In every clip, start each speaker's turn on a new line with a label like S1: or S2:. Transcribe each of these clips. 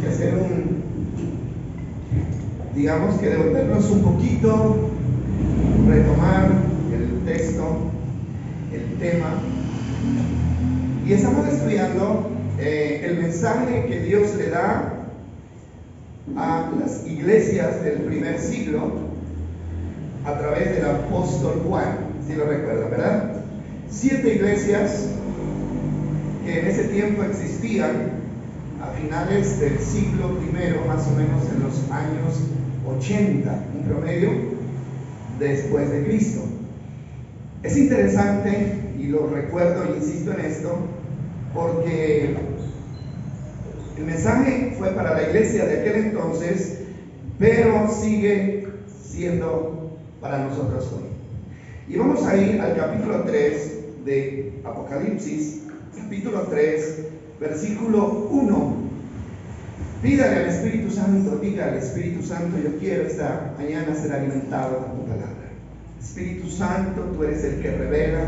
S1: Que hacer digamos que devolvernos un poquito, retomar el texto, el tema. Y estamos estudiando el mensaje que Dios le da a las iglesias del primer siglo a través del apóstol Juan, si lo recuerdan, ¿verdad? 7 iglesias que en ese tiempo existían a finales del siglo I, más o menos en los años 80, un promedio, después de Cristo. Es interesante, y lo recuerdo e insisto en esto, porque el mensaje fue para la iglesia de aquel entonces, pero sigue siendo para nosotros hoy. Y vamos a ir al capítulo 3 de Apocalipsis, capítulo 3, versículo 1. Pídale al Espíritu Santo, diga al Espíritu Santo: yo quiero esta mañana ser alimentado con tu palabra. Espíritu Santo, tú eres el que revela,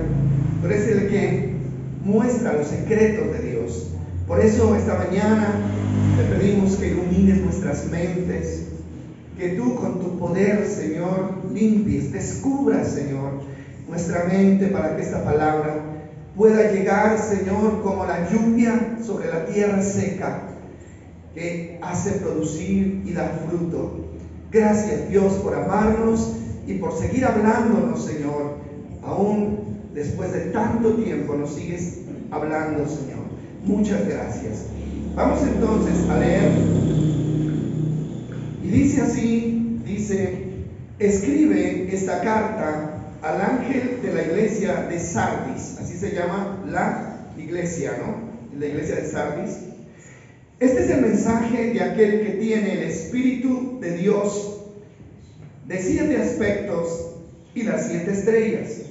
S1: tú eres el que muestra los secretos de Dios. Por eso esta mañana te pedimos que ilumines nuestras mentes, que tú con tu poder, Señor, limpies, descubras, Señor, nuestra mente para que esta palabra pueda llegar, Señor, como la lluvia sobre la tierra seca, que hace producir y dar fruto. Gracias, Dios, por amarnos y por seguir hablándonos, Señor. Aún después de tanto tiempo nos sigues hablando, Señor. Muchas gracias. Vamos entonces a leer. Y dice así, escribe esta carta al ángel de la iglesia de Sardis. Así se llama la iglesia, ¿no? La iglesia de Sardis. Este es el mensaje de aquel que tiene el Espíritu de Dios, de 7 aspectos y las 7 estrellas.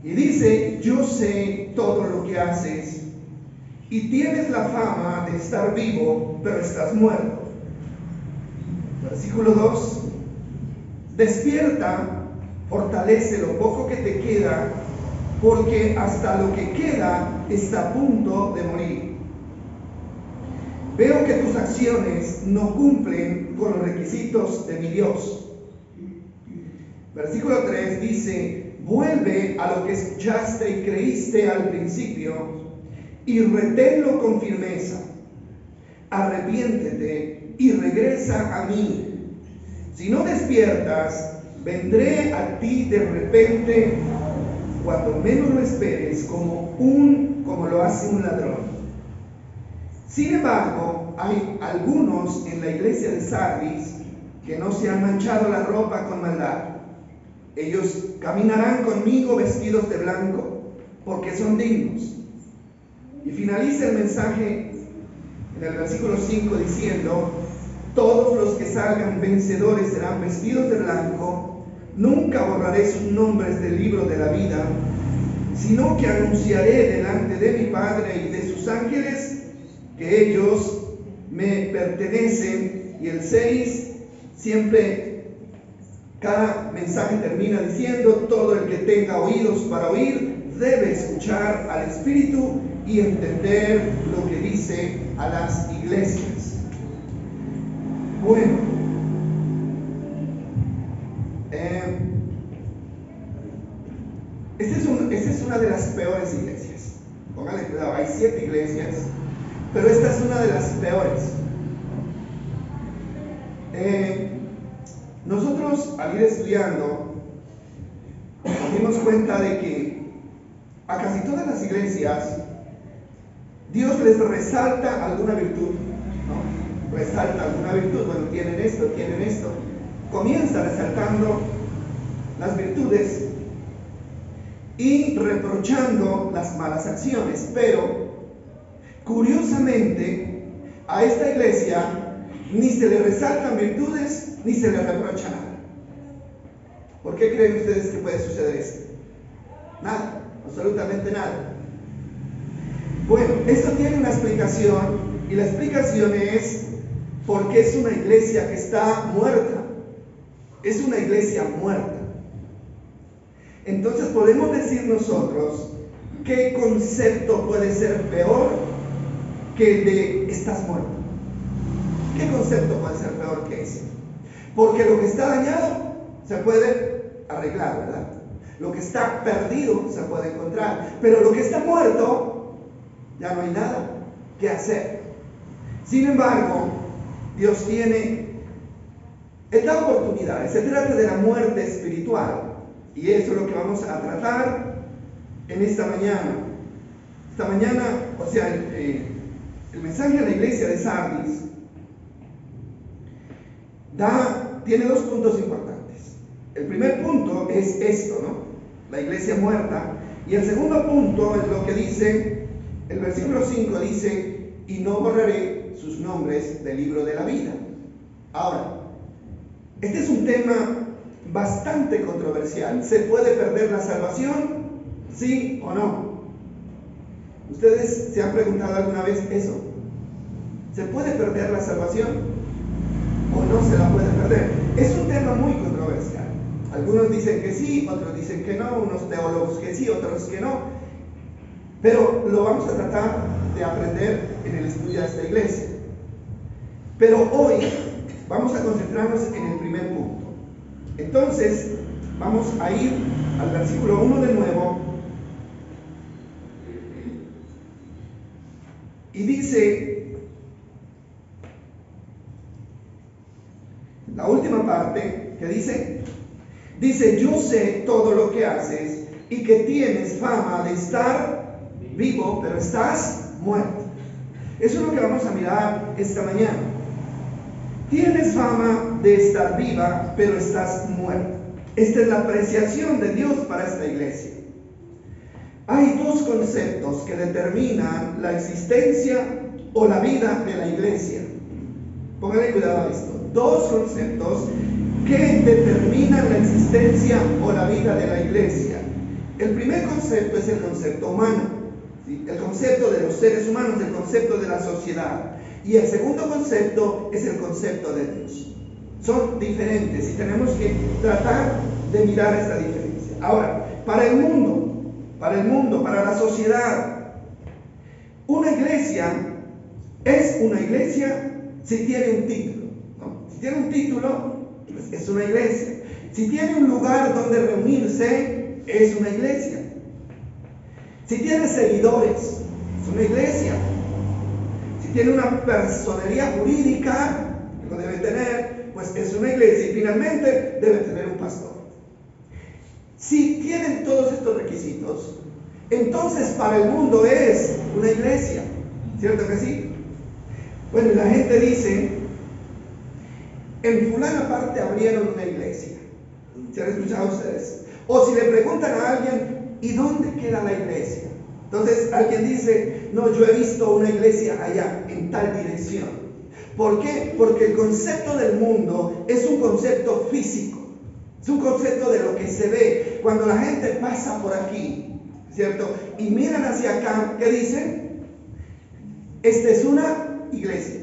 S1: Y dice: yo sé todo lo que haces, y tienes la fama de estar vivo, pero estás muerto. Versículo 2. Despierta, fortalece lo poco que te queda, porque hasta lo que queda está a punto de morir. Veo que tus acciones no cumplen con los requisitos de mi Dios. Versículo 3 dice: vuelve a lo que escuchaste y creíste al principio, y reténlo con firmeza. Arrepiéntete y regresa a mí. Si no despiertas, vendré a ti de repente, cuando menos lo esperes, como lo hace un ladrón. Sin embargo, hay algunos en la iglesia de Sardis que no se han manchado la ropa con maldad. Ellos caminarán conmigo vestidos de blanco, porque son dignos. Y finaliza el mensaje en el versículo 5 diciendo: todos los que salgan vencedores serán vestidos de blanco. Nunca borraré sus nombres del libro de la vida, sino que anunciaré delante de mi Padre y de sus ángeles que ellos me pertenecen. Y el 6, siempre cada mensaje termina diciendo: todo el que tenga oídos para oír debe escuchar al Espíritu y entender lo que dice a las iglesias. Bueno, esta es una de las peores iglesias. Pónganle cuidado, hay 7 iglesias, pero esta es una de las peores. Nosotros, al ir estudiando, nos dimos cuenta de que a casi todas las iglesias Dios les resalta alguna virtud, ¿no? Resalta alguna virtud. Bueno, tienen esto, tienen esto. Comienza resaltando las virtudes y reprochando las malas acciones. Pero, curiosamente, a esta iglesia ni se le resaltan virtudes ni se le reprocha nada. ¿Por qué creen ustedes que puede suceder esto? Nada, absolutamente nada. Bueno, esto tiene una explicación, y la explicación es porque es una iglesia que está muerta. Es una iglesia muerta. Entonces podemos decir nosotros: ¿qué concepto puede ser peor que el de estás muerto? ¿Qué concepto puede ser peor que ese? Porque lo que está dañado se puede arreglar, ¿verdad? Lo que está perdido se puede encontrar, pero lo que está muerto, ya no hay nada que hacer. Sin embargo, Dios tiene esta oportunidad. Se trata de la muerte espiritual, y eso es lo que vamos a tratar en esta mañana. Esta mañana, o sea, el mensaje a la iglesia de Sardis tiene dos puntos importantes. El primer punto es esto, ¿no? La iglesia muerta. Y el segundo punto es lo que dice, el versículo 5 dice, y no borraré sus nombres del libro de la vida. Ahora, este es un tema bastante controversial. ¿Se puede perder la salvación? ¿Sí o no? ¿Ustedes se han preguntado alguna vez eso? ¿Se puede perder la salvación o no se la puede perder? Es un tema muy controversial. Algunos dicen que sí, otros dicen que no, unos teólogos que sí, otros que no. Pero lo vamos a tratar de aprender en el estudio de esta iglesia. Pero hoy vamos a concentrarnos en el primer punto. Entonces, vamos a ir al versículo 1 de nuevo. Y dice, la última parte que dice, yo sé todo lo que haces y que tienes fama de estar vivo, pero estás muerto. Eso es lo que vamos a mirar esta mañana. Tienes fama de estar viva, pero estás muerto. Esta es la apreciación de Dios para esta iglesia. Hay dos conceptos que determinan la existencia o la vida de la iglesia. Póngale cuidado a esto. Dos conceptos que determinan la existencia o la vida de la iglesia. El primer concepto es el concepto humano, ¿sí? El concepto de los seres humanos, el concepto de la sociedad. Y el segundo concepto es el concepto de Dios. Son diferentes y tenemos que tratar de mirar esta diferencia. Ahora, para el mundo, para la sociedad, una iglesia es una iglesia si tiene un título, ¿no? Si tiene un título, pues es una iglesia. Si tiene un lugar donde reunirse, es una iglesia. Si tiene seguidores, es una iglesia. Si tiene una personería jurídica, que lo debe tener, pues es una iglesia. Y finalmente debe tener un pastor. Si tienen todos estos requisitos, entonces para el mundo es una iglesia. ¿Cierto que sí? Bueno, y la gente dice, en fulana parte abrieron una iglesia. ¿Se han escuchado ustedes? O si le preguntan a alguien, ¿y dónde queda la iglesia? Entonces alguien dice, no, yo he visto una iglesia allá, en tal dirección. ¿Por qué? Porque el concepto del mundo es un concepto físico. Es un concepto de lo que se ve. Cuando la gente pasa por aquí, ¿cierto? Y miran hacia acá, ¿qué dicen? Esta es una iglesia.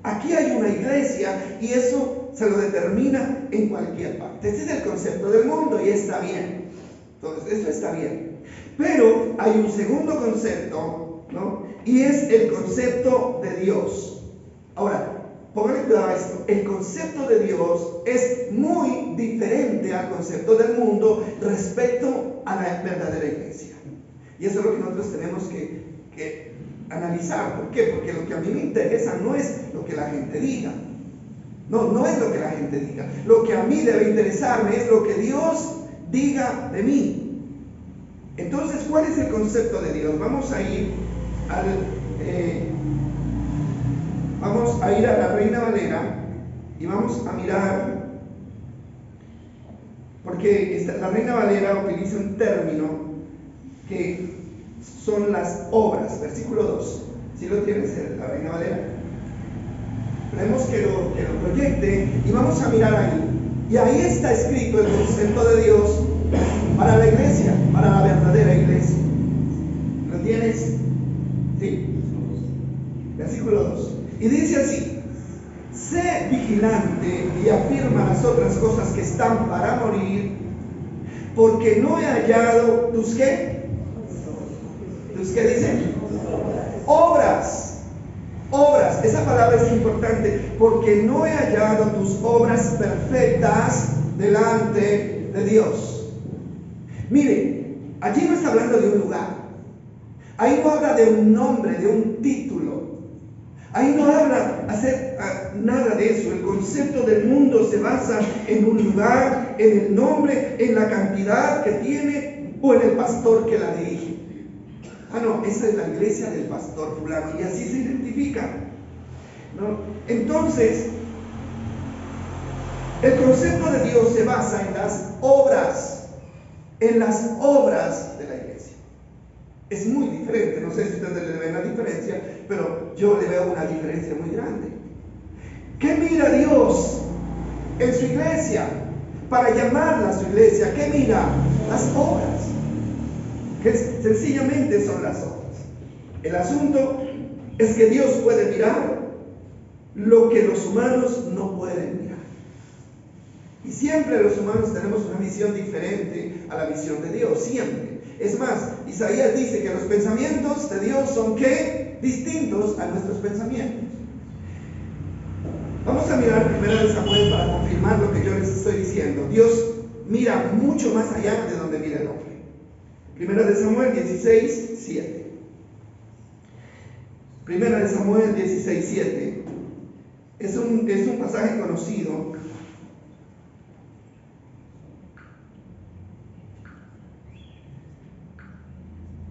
S1: Aquí hay una iglesia y eso se lo determina en cualquier parte. Este es el concepto del mundo y está bien. Entonces, esto está bien. Pero hay un segundo concepto, ¿no? Y es el concepto de Dios. Ahora, pónganle cuidado a esto. El concepto de Dios es muy diferente al concepto del mundo respecto a la verdadera iglesia. Y eso es lo que nosotros tenemos que analizar. ¿Por qué? Porque lo que a mí me interesa no es lo que la gente diga. No es lo que la gente diga. Lo que a mí debe interesarme es lo que Dios diga de mí. Entonces, ¿cuál es el concepto de Dios? Vamos a ir a la Reina Valera y vamos a mirar, porque la Reina Valera utiliza un término que son las obras, versículo 2. ¿Sí lo tienes, la Reina Valera? Tenemos que lo proyecte y vamos a mirar ahí. Y ahí está escrito el concepto de Dios para la iglesia, para la verdadera iglesia. ¿Lo tienes? Sí. Versículo 2. Y dice así: sé vigilante y afirma las otras cosas que están para morir, porque no he hallado tus ¿qué? ¿Tus qué dicen? Obras Obras, esa palabra es importante, porque no he hallado tus obras perfectas delante de Dios. Mire, allí no está hablando de un lugar. Ahí no habla de un nombre, de un título. Ahí no habla nada de eso. El concepto del mundo se basa en un lugar, en el nombre, en la cantidad que tiene o en el pastor que la dirige. No, esa es la iglesia del pastor fulano y así se identifica, ¿no? Entonces, el concepto de Dios se basa en las obras de la iglesia. Es muy diferente, no sé si ustedes le ven la diferencia, pero yo le veo una diferencia muy grande. ¿Qué mira Dios en su iglesia para llamarla a su iglesia? ¿Qué mira? Las obras. Que sencillamente son las obras. El asunto es que Dios puede mirar lo que los humanos no pueden mirar. Y siempre los humanos tenemos una visión diferente a la visión de Dios, siempre. Es más, Isaías dice que los pensamientos de Dios son ¿qué? Distintos a nuestros pensamientos. Vamos a mirar 1 Samuel para confirmar lo que yo les estoy diciendo. Dios mira mucho más allá de donde mira el hombre. 1 Samuel 16, 7. 1 Samuel 16, 7. Es un pasaje conocido.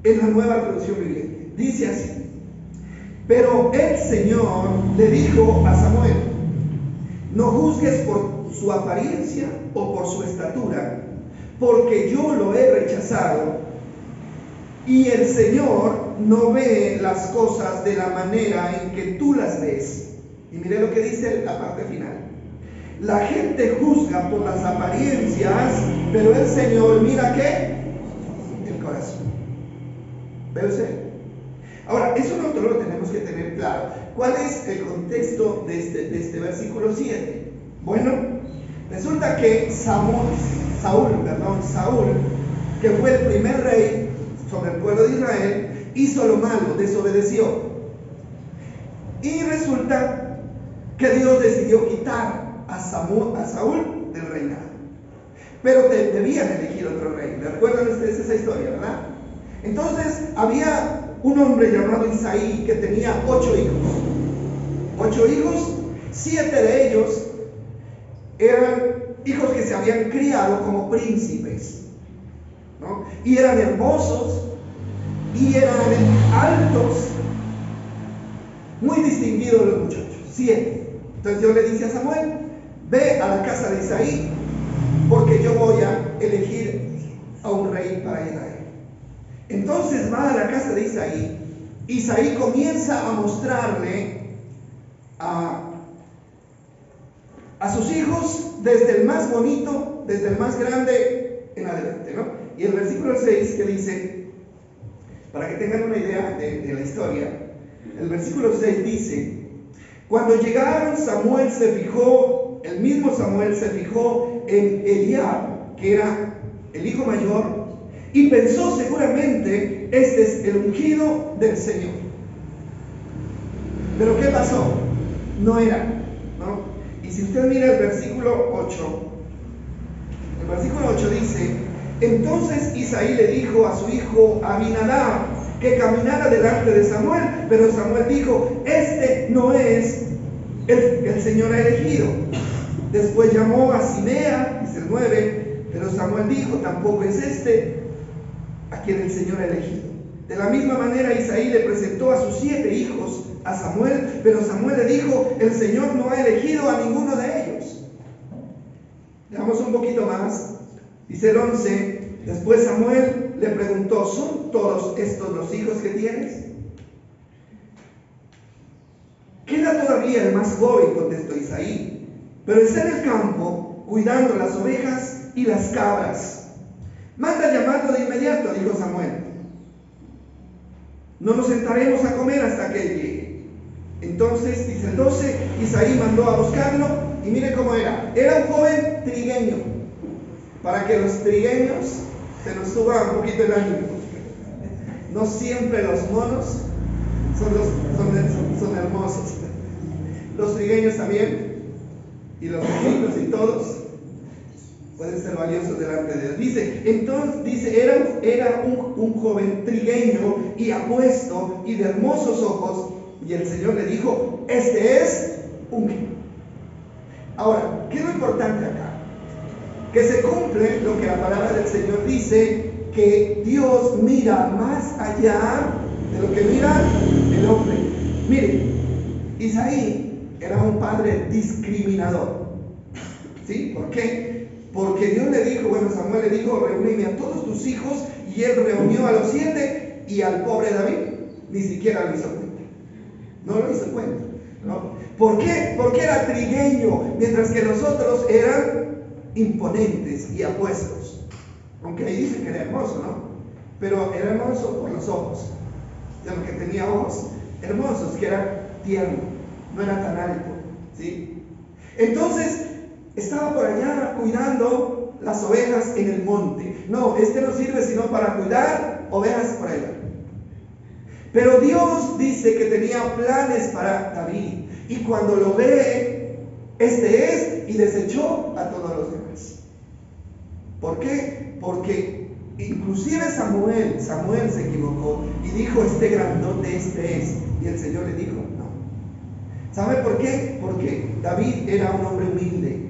S1: En la Nueva Traducción Viviente. Dice así: pero el Señor le dijo a Samuel: no juzgues por su apariencia o por su estatura, porque yo lo he rechazado. Y el Señor no ve las cosas de la manera en que tú las ves. Y mire lo que dice la parte final. La gente juzga por las apariencias, pero el Señor mira ¿qué? El corazón. ¿Ve usted? Ahora, eso nosotros lo tenemos que tener claro. ¿Cuál es el contexto de este versículo 7? Bueno, resulta que Saúl, que fue el primer rey sobre el pueblo de Israel, hizo lo malo, desobedeció. Y resulta que Dios decidió quitar a Saúl del reinado. Pero debían elegir otro rey. ¿Recuerdan ustedes esa historia, verdad? Entonces había un hombre llamado Isaí que tenía 8 hijos. 8 hijos, 7 de ellos eran hijos que se habían criado como príncipes, ¿no? Y eran hermosos, y eran altos, muy distinguidos los muchachos. 7. Entonces Dios le dice a Samuel: ve a la casa de Isaí, porque yo voy a elegir a un rey para Israel. Entonces va a la casa de Isaí. Isaí comienza a mostrarle a sus hijos, desde el más bonito, desde el más grande en adelante, ¿no? Y el versículo 6 que dice, para que tengan una idea de la historia, el versículo 6 dice: cuando llegaron, el mismo Samuel se fijó en Eliab, que era el hijo mayor, y pensó seguramente: este es el ungido del Señor. Pero ¿qué pasó? No era, ¿no? Y si usted mira el versículo 8, el versículo 8 dice: entonces Isaí le dijo a su hijo Abinadab que caminara delante de Samuel, pero Samuel dijo: este no es el que el Señor ha elegido. Después llamó a Simea, dice el 9, pero Samuel dijo: tampoco es este a quien el Señor ha elegido. De la misma manera Isaí le presentó a sus 7 hijos a Samuel, pero Samuel le dijo: el Señor no ha elegido a ninguno de ellos. Leamos un poquito más. Dice el 11, después Samuel le preguntó: ¿son todos estos los hijos que tienes? Queda todavía el más joven, contestó Isaí, pero está en el campo cuidando las ovejas y las cabras. Manda llamarlo de inmediato, dijo Samuel. No nos sentaremos a comer hasta que él llegue. Entonces, dice el 12, Isaí mandó a buscarlo, y mire cómo era. Era un joven trigueño, para que los trigueños se nos suba un poquito el ánimo. No siempre los monos son hermosos. Los trigueños también, y los vecinos y todos pueden ser valiosos delante de Dios. Era un joven trigueño y apuesto y de hermosos ojos, y el Señor le dijo, este es ungido. Ahora, ¿qué es lo importante acá? Que se cumple lo que la palabra del Señor dice, que Dios mira más allá de lo que mira el hombre. Miren, Isaí era un padre discriminador. ¿Sí? ¿Por qué? Porque Dios le dijo, Samuel le dijo, reúneme a todos tus hijos, y él reunió a los 7, y al pobre David ni siquiera lo hizo cuenta. No lo hizo cuenta, ¿no? ¿Por qué? Porque era trigueño, mientras que los otros eran imponentes y apuestos. Aunque ahí dice que era hermoso, ¿no? Pero era hermoso por los ojos. Ya lo que tenía ojos hermosos, que era tierno, no era tan alto, ¿sí? Entonces, estaba por allá cuidando las ovejas en el monte. No, no sirve sino para cuidar ovejas por allá. Pero Dios dice que tenía planes para David. Y cuando lo ve, este es, y desechó a todos los demás. ¿Por qué? Porque inclusive Samuel se equivocó y dijo, este grandote, este es. Y el Señor le dijo, no. ¿Sabe por qué? Porque David era un hombre humilde.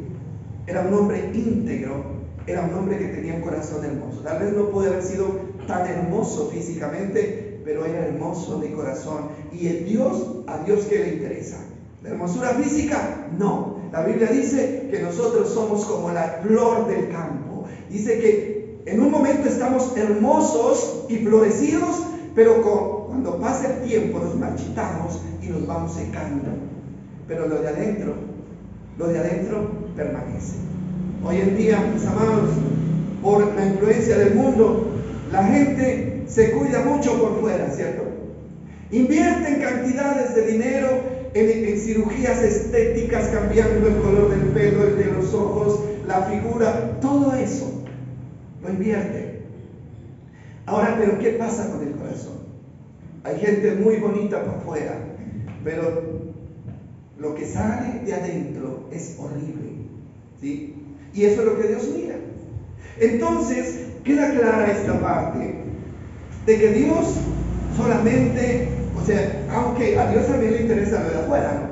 S1: Era un hombre íntegro, era un hombre que tenía un corazón hermoso. Tal vez no puede haber sido tan hermoso físicamente, pero era hermoso de corazón. Y a Dios ¿qué le interesa? ¿La hermosura física? No. La Biblia dice que nosotros somos como la flor del campo. Dice que en un momento estamos hermosos y florecidos, pero cuando pasa el tiempo nos marchitamos y nos vamos secando. Pero lo de adentro permanece. Hoy en día, mis amados, por la influencia del mundo, la gente se cuida mucho por fuera, ¿cierto? Invierten cantidades de dinero en cirugías estéticas, cambiando el color del pelo, el de los ojos, la figura, todo eso lo invierten. Ahora, ¿pero qué pasa con el corazón? Hay gente muy bonita por fuera, pero lo que sale de adentro es horrible, ¿sí? Y eso es lo que Dios mira. Entonces, queda clara esta parte de que Dios solamente, aunque a Dios también le interesa lo de afuera, ¿no?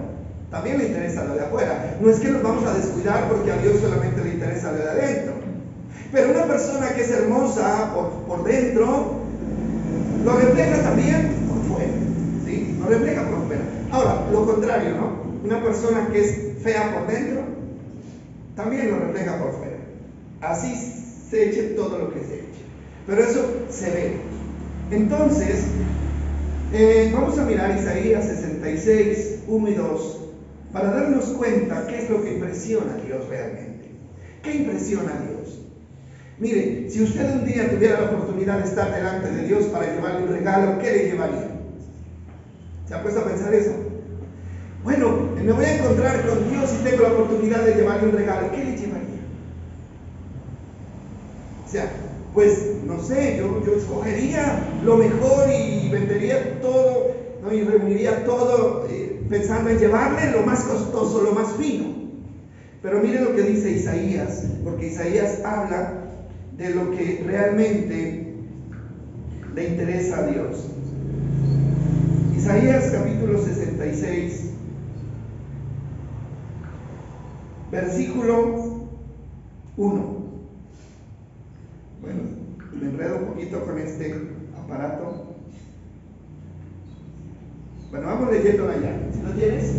S1: También le interesa lo de afuera. No es que nos vamos a descuidar porque a Dios solamente le interesa lo de adentro. Pero una persona que es hermosa por dentro, lo refleja también por fuera, ¿sí? Lo refleja por fuera. Ahora, lo contrario, ¿no? Una persona que es fea por dentro, también lo refleja por fuera. Así se eche todo lo que se eche. Pero eso se ve. Entonces, vamos a mirar Isaías 66, 1 y 2, para darnos cuenta qué es lo que impresiona a Dios realmente. ¿Qué impresiona a Dios? Mire, si usted un día tuviera la oportunidad de estar delante de Dios para llevarle un regalo, ¿qué le llevaría? ¿Se ha puesto a pensar eso? Bueno, me voy a encontrar con Dios y tengo la oportunidad de llevarle un regalo. ¿Qué le llevaría? Pues no sé, yo escogería lo mejor y vendería todo, ¿no? Y reuniría todo pensando en llevarle lo más costoso, lo más fino. Pero mire lo que dice Isaías, porque Isaías habla de lo que realmente le interesa a Dios. Isaías capítulo 66. Versículo 1. Bueno, me enredo un poquito con este aparato. Bueno, vamos leyéndolo allá. ¿Sí lo tienes?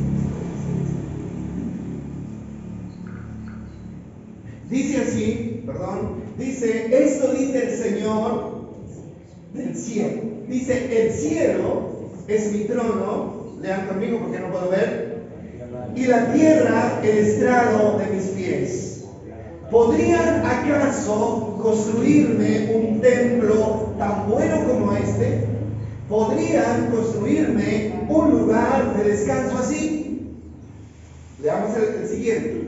S1: Dice así, esto dice el Señor del cielo. Dice, el cielo es mi trono. Lean conmigo porque no puedo ver. Y la tierra el estrado de mis pies. ¿Podrían acaso construirme un templo tan bueno como este? ¿Podrían construirme un lugar de descanso así? Leamos el siguiente.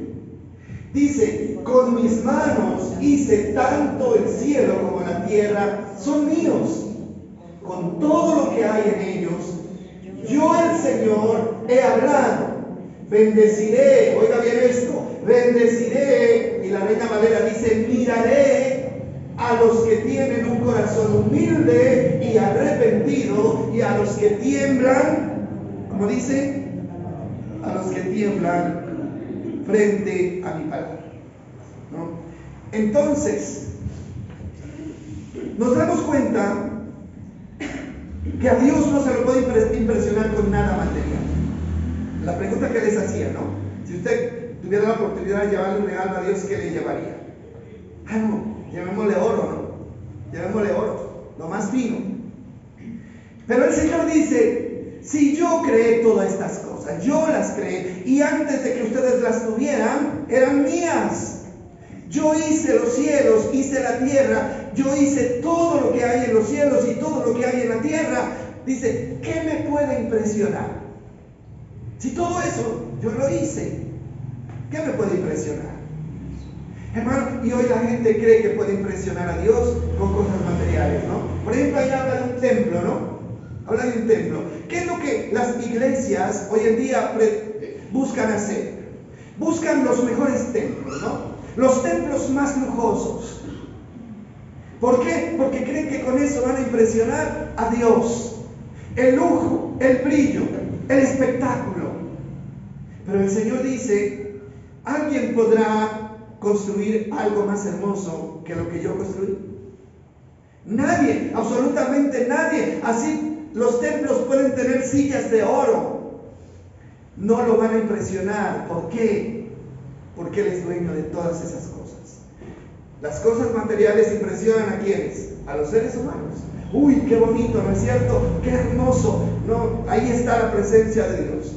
S1: Dice, con mis manos hice tanto el cielo como la tierra, son míos. Con todo lo que hay en ellos, yo el Señor he hablado. Bendeciré, oiga bien esto, bendeciré, y la Reina Valera dice, miraré a los que tienen un corazón humilde y arrepentido, y a los que tiemblan, ¿cómo dice? A los que tiemblan frente a mi palabra, ¿no? Entonces, nos damos cuenta que a Dios no se lo puede impresionar con nada material. La pregunta que les hacía, ¿no? Si usted tuviera la oportunidad de llevarle un regalo a Dios, ¿qué le llevaría? Ah, no, llevémosle oro, ¿no? Llevémosle oro, lo más fino. Pero el Señor dice, si yo creé todas estas cosas, yo las creé, y antes de que ustedes las tuvieran, eran mías. Yo hice los cielos, hice la tierra, yo hice todo lo que hay en los cielos y todo lo que hay en la tierra. Dice, ¿qué me puede impresionar? Si todo eso yo lo hice, ¿qué me puede impresionar? Hermano, y hoy la gente cree que puede impresionar a Dios con cosas materiales, ¿no? Por ejemplo, ahí habla de un templo, ¿no? Habla de un templo. ¿Qué es lo que las iglesias hoy en día buscan hacer? Buscan los mejores templos, ¿no? Los templos más lujosos. ¿Por qué? Porque creen que con eso van a impresionar a Dios. El lujo, el brillo, el espectáculo. Pero el Señor dice, ¿alguien podrá construir algo más hermoso que lo que yo construí? Nadie, absolutamente nadie. Así los templos pueden tener sillas de oro, no lo van a impresionar. ¿Por qué? Porque Él es dueño de todas esas cosas. Las cosas materiales impresionan a ¿quiénes? A los seres humanos. Uy, qué bonito, ¿no es cierto? Qué hermoso. No, ahí está la presencia de Dios.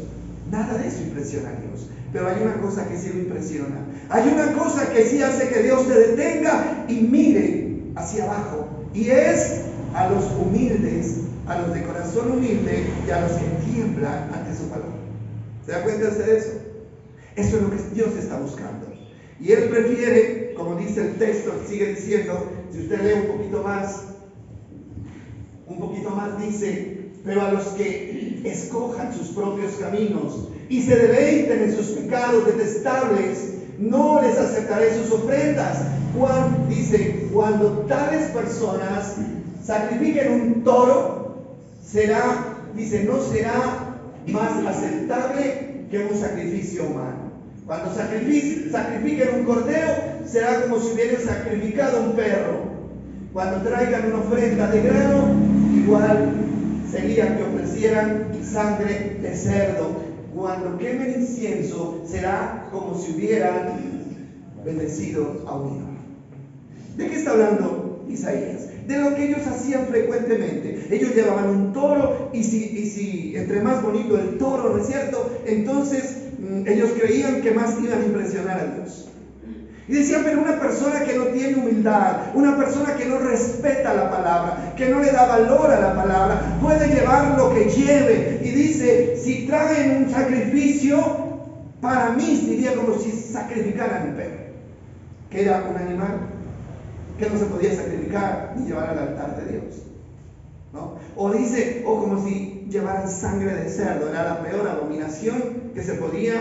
S1: Nada de eso impresiona a Dios. Pero hay una cosa que sí lo impresiona. Hay una cosa que sí hace que Dios te detenga y mire hacia abajo. Y es a los humildes, a los de corazón humilde y a los que tiemblan ante su palabra. ¿Se da cuenta usted de eso? Eso es lo que Dios está buscando. Y Él prefiere, como dice el texto, sigue diciendo, si usted lee un poquito más dice, pero a los que escojan sus propios caminos y se deleiten en sus pecados detestables, no les aceptaré sus ofrendas. Juan dice, cuando tales personas sacrifiquen un toro, no será más aceptable que un sacrificio humano. Cuando sacrifiquen un cordero, será como si hubieran sacrificado un perro. Cuando traigan una ofrenda de grano, igual sería que ofrecieran sangre de cerdo. Cuando quemen incienso, será como si hubieran bendecido a un ídolo. ¿De qué está hablando Isaías? De lo que ellos hacían frecuentemente. Ellos llevaban un toro y si entre más bonito el toro, ¿no es cierto? Entonces ellos creían que más iban a impresionar a Dios. Y decían, pero una persona que no tiene humildad, una persona que no respeta la palabra, que no le da valor a la palabra, puede llevar lo que lleve. Y dice, si traen un sacrificio, para mí sería como si sacrificaran un perro, que era un animal que no se podía sacrificar ni llevar al altar de Dios, ¿no? O dice, o como si llevaran sangre de cerdo, era la peor abominación que se podía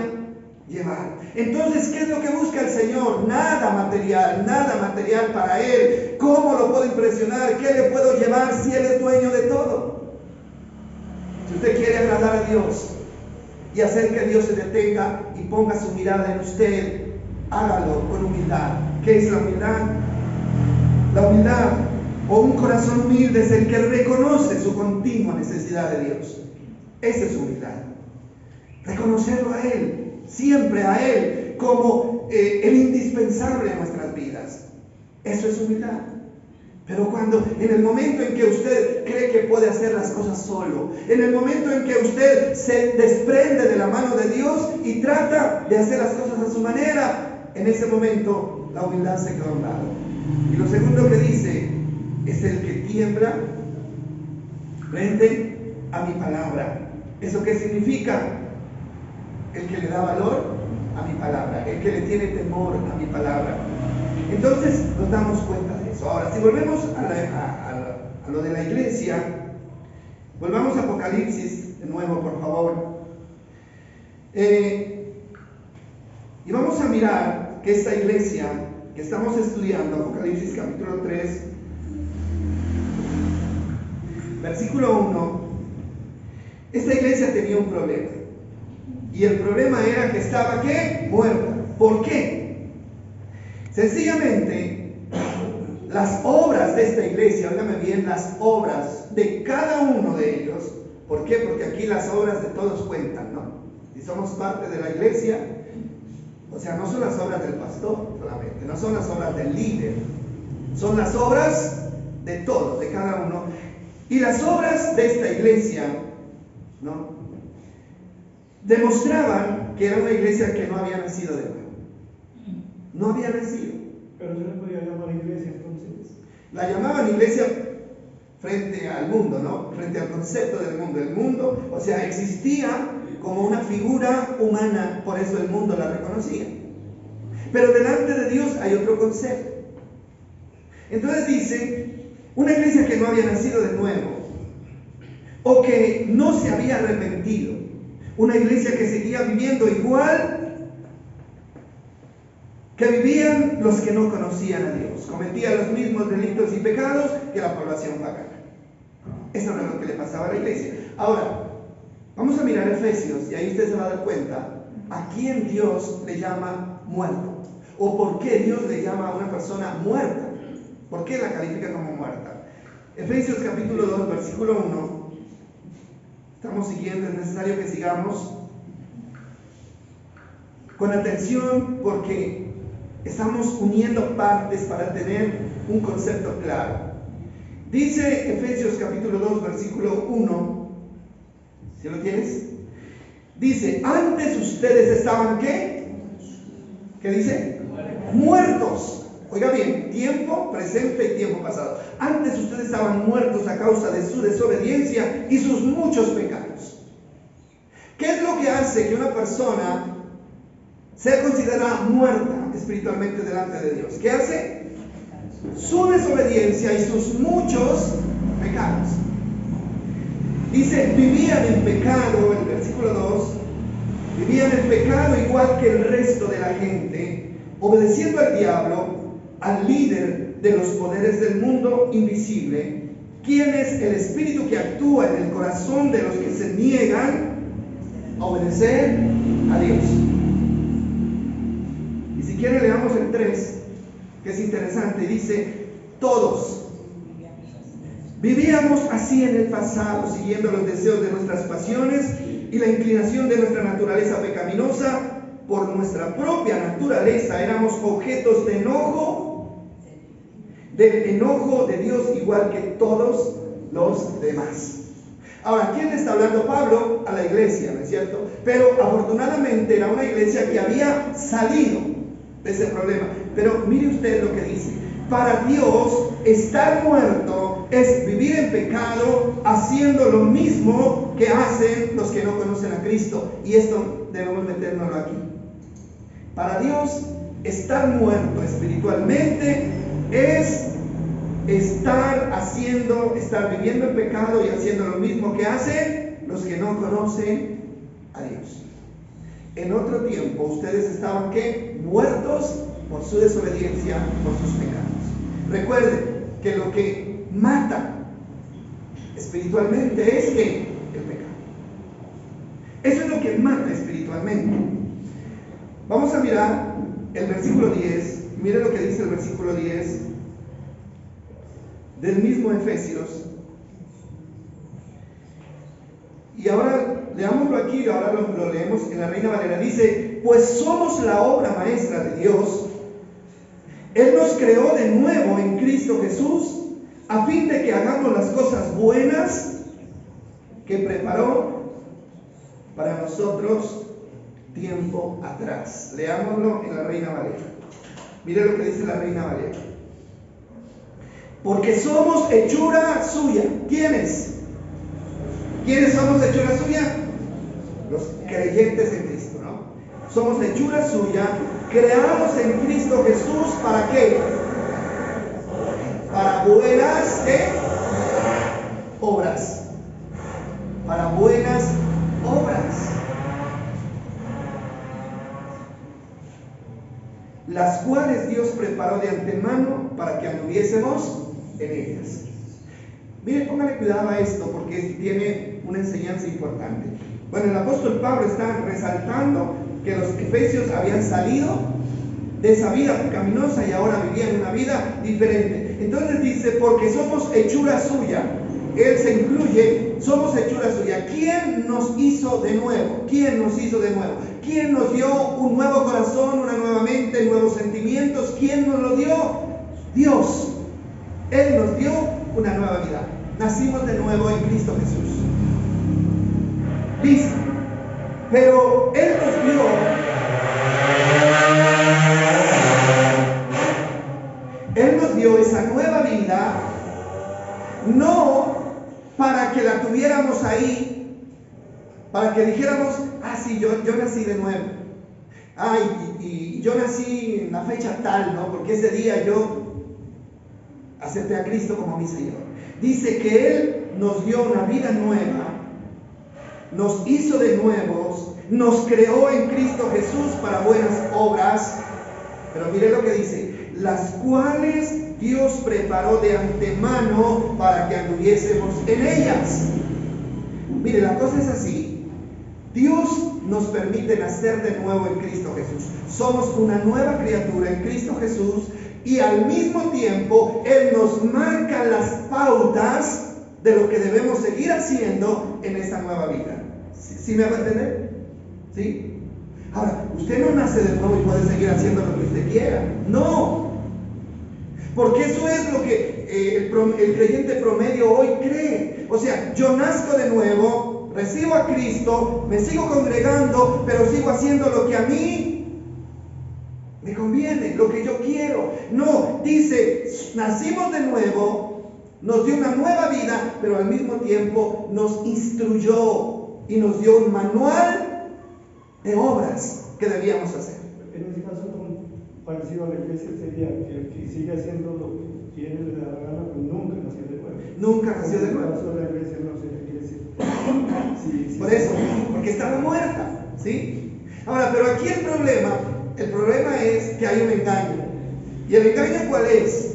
S1: llevar. Entonces, ¿qué es lo que busca el Señor? Nada material para Él. ¿Cómo lo puedo impresionar? ¿Qué le puedo llevar si Él es dueño de todo? Si usted quiere agradar a Dios y hacer que Dios se detenga y ponga su mirada en usted, hágalo con humildad. ¿Qué es la humildad? La humildad o un corazón humilde es el que reconoce su continua necesidad de Dios. Esa es humildad. Reconocerlo a Él, siempre a Él, como el indispensable en nuestras vidas. Eso es humildad. Pero cuando en el momento en que usted cree que puede hacer las cosas solo, en el momento en que usted se desprende de la mano de Dios y trata de hacer las cosas a su manera, en ese momento la humildad se queda a un lado. Y lo segundo que dice es el que tiembla frente a mi palabra. ¿Eso qué significa? El que le da valor a mi palabra, el que le tiene temor a mi palabra. Entonces nos damos cuenta de eso. Ahora, si volvemos a lo de la iglesia, volvamos a Apocalipsis de nuevo, por favor. Y vamos a mirar que esta iglesia que estamos estudiando, Apocalipsis capítulo 3, versículo 1, esta iglesia tenía un problema. Y el problema era que estaba, ¿qué? Muerta. ¿Por qué? Sencillamente, las obras de esta iglesia, óigame bien, las obras de cada uno de ellos. ¿Por qué? Porque aquí las obras de todos cuentan, ¿no? Si somos parte de la iglesia, o sea, no son las obras del pastor solamente, no son las obras del líder, son las obras de todos, de cada uno. Y las obras de esta iglesia, ¿no?, demostraban que era una iglesia que no había nacido de nuevo. No había nacido.
S2: Pero no le podía llamar iglesia entonces.
S1: La llamaban iglesia frente al mundo, ¿no? Frente al concepto del mundo. El mundo, o sea, existía como una figura humana, por eso el mundo la reconocía. Pero delante de Dios hay otro concepto. Entonces dice, una iglesia que no había nacido de nuevo, o que no se había arrepentido, una iglesia que seguía viviendo igual que vivían los que no conocían a Dios, cometían los mismos delitos y pecados que la población pagana. Eso era lo que le pasaba a la iglesia. Ahora, vamos a mirar Efesios y ahí usted se va a dar cuenta a quién Dios le llama muerto, o por qué Dios le llama a una persona muerta, por qué la califica como muerta. Efesios capítulo 2, versículo 1. Estamos siguiendo, es necesario que sigamos con atención porque estamos uniendo partes para tener un concepto claro. Dice Efesios capítulo 2, versículo 1, ¿sí lo tienes? Dice, antes ustedes estaban, ¿qué? ¿Qué dice? Muertos. Oiga bien, tiempo presente y tiempo pasado. Antes ustedes estaban muertos a causa de su desobediencia y sus muchos pecados. ¿Qué es lo que hace que una persona sea considerada muerta espiritualmente delante de Dios? ¿Qué hace? Su desobediencia y sus muchos pecados. Dice, vivían en pecado, el versículo 2, vivían en pecado igual que el resto de la gente, obedeciendo al diablo, al líder de los poderes del mundo invisible, quien es el espíritu que actúa en el corazón de los que se niegan a obedecer a Dios. Y si quieren leamos el 3, que es interesante, dice, todos vivíamos así en el pasado, siguiendo los deseos de nuestras pasiones y la inclinación de nuestra naturaleza pecaminosa. Por nuestra propia naturaleza éramos objetos de enojo, del enojo de Dios, igual que todos los demás. Ahora, ¿quién le está hablando Pablo? A la iglesia, ¿no es cierto? Pero afortunadamente era una iglesia que había salido de ese problema. Pero mire usted lo que dice. Para Dios, estar muerto es vivir en pecado, haciendo lo mismo que hacen los que no conocen a Cristo. Y esto debemos metérnoslo aquí. Para Dios, estar muerto espiritualmente es estar viviendo en pecado y haciendo lo mismo que hacen los que no conocen a Dios. En otro tiempo, ustedes estaban, ¿qué? Muertos por su desobediencia, por sus pecados. Recuerden que lo que mata espiritualmente es, ¿qué? El pecado. Eso es lo que mata espiritualmente. Vamos a mirar el versículo 10. Mire lo que dice el versículo 10 del mismo Efesios. Y ahora leámoslo aquí, ahora lo leemos en la Reina Valera. Dice, pues somos la obra maestra de Dios. Él nos creó de nuevo en Cristo Jesús, a fin de que hagamos las cosas buenas que preparó para nosotros tiempo atrás. Leámoslo en la Reina Valera. Mire lo que dice la Reina Valera. Porque somos hechura suya. ¿Quiénes? ¿Quiénes somos hechura suya? Los creyentes en Cristo, ¿no? Somos hechura suya, creados en Cristo Jesús, ¿para qué? Para buenas, ¿qué? Obras. para buenas obras, las cuales Dios preparó de antemano para que anduviésemos en ellas. Mire, póngale cuidado a esto porque tiene una enseñanza importante. Bueno, el apóstol Pablo está resaltando que los efesios habían salido de esa vida pecaminosa y ahora vivían una vida diferente. Entonces dice, porque somos hechura suya. Él se incluye, somos hechura suya. ¿Quién nos hizo de nuevo? ¿Quién nos hizo de nuevo? ¿Quién nos dio un nuevo corazón, una nueva mente, nuevos sentimientos? ¿Quién nos lo dio? Dios. Él nos dio una nueva vida. Nacimos de nuevo en Cristo Jesús. Listo. Pero Él nos dio esa nueva vida, no para que la tuviéramos ahí, para que dijéramos, sí, yo nací de nuevo. Y yo nací en la fecha tal, ¿no? Porque ese día yo acepté a Cristo como mi Señor. Dice que Él nos dio una vida nueva, nos hizo de nuevos, nos creó en Cristo Jesús para buenas obras. Pero mire lo que dice, las cuales Dios preparó de antemano para que anduviésemos en ellas. Mire, la cosa es así. Dios nos permite nacer de nuevo en Cristo Jesús. Somos una nueva criatura en Cristo Jesús y al mismo tiempo Él nos marca las pautas de lo que debemos seguir haciendo en esta nueva vida. ¿Sí me va a entender? ¿Sí? Ahora, usted no nace de nuevo y puede seguir haciendo lo que usted quiera. No. Porque eso es lo que el creyente promedio hoy cree. O sea, yo nazco de nuevo, recibo a Cristo, me sigo congregando, pero sigo haciendo lo que a mí me conviene, lo que yo quiero. No, dice, nacimos de nuevo, nos dio una nueva vida, pero al mismo tiempo nos instruyó y nos dio un manual de obras que debíamos hacer.
S2: En ese caso, parecido a la iglesia, sería que el que sigue haciendo lo que quiere, le da la gana, pues nunca nació de nuevo.
S1: Nunca nació de nuevo.
S2: En el caso de la iglesia no sería iglesia. Sí,
S1: por eso, porque estaba muerta, ¿sí? Ahora, pero aquí el problema es que hay un engaño. ¿Y el engaño cuál es?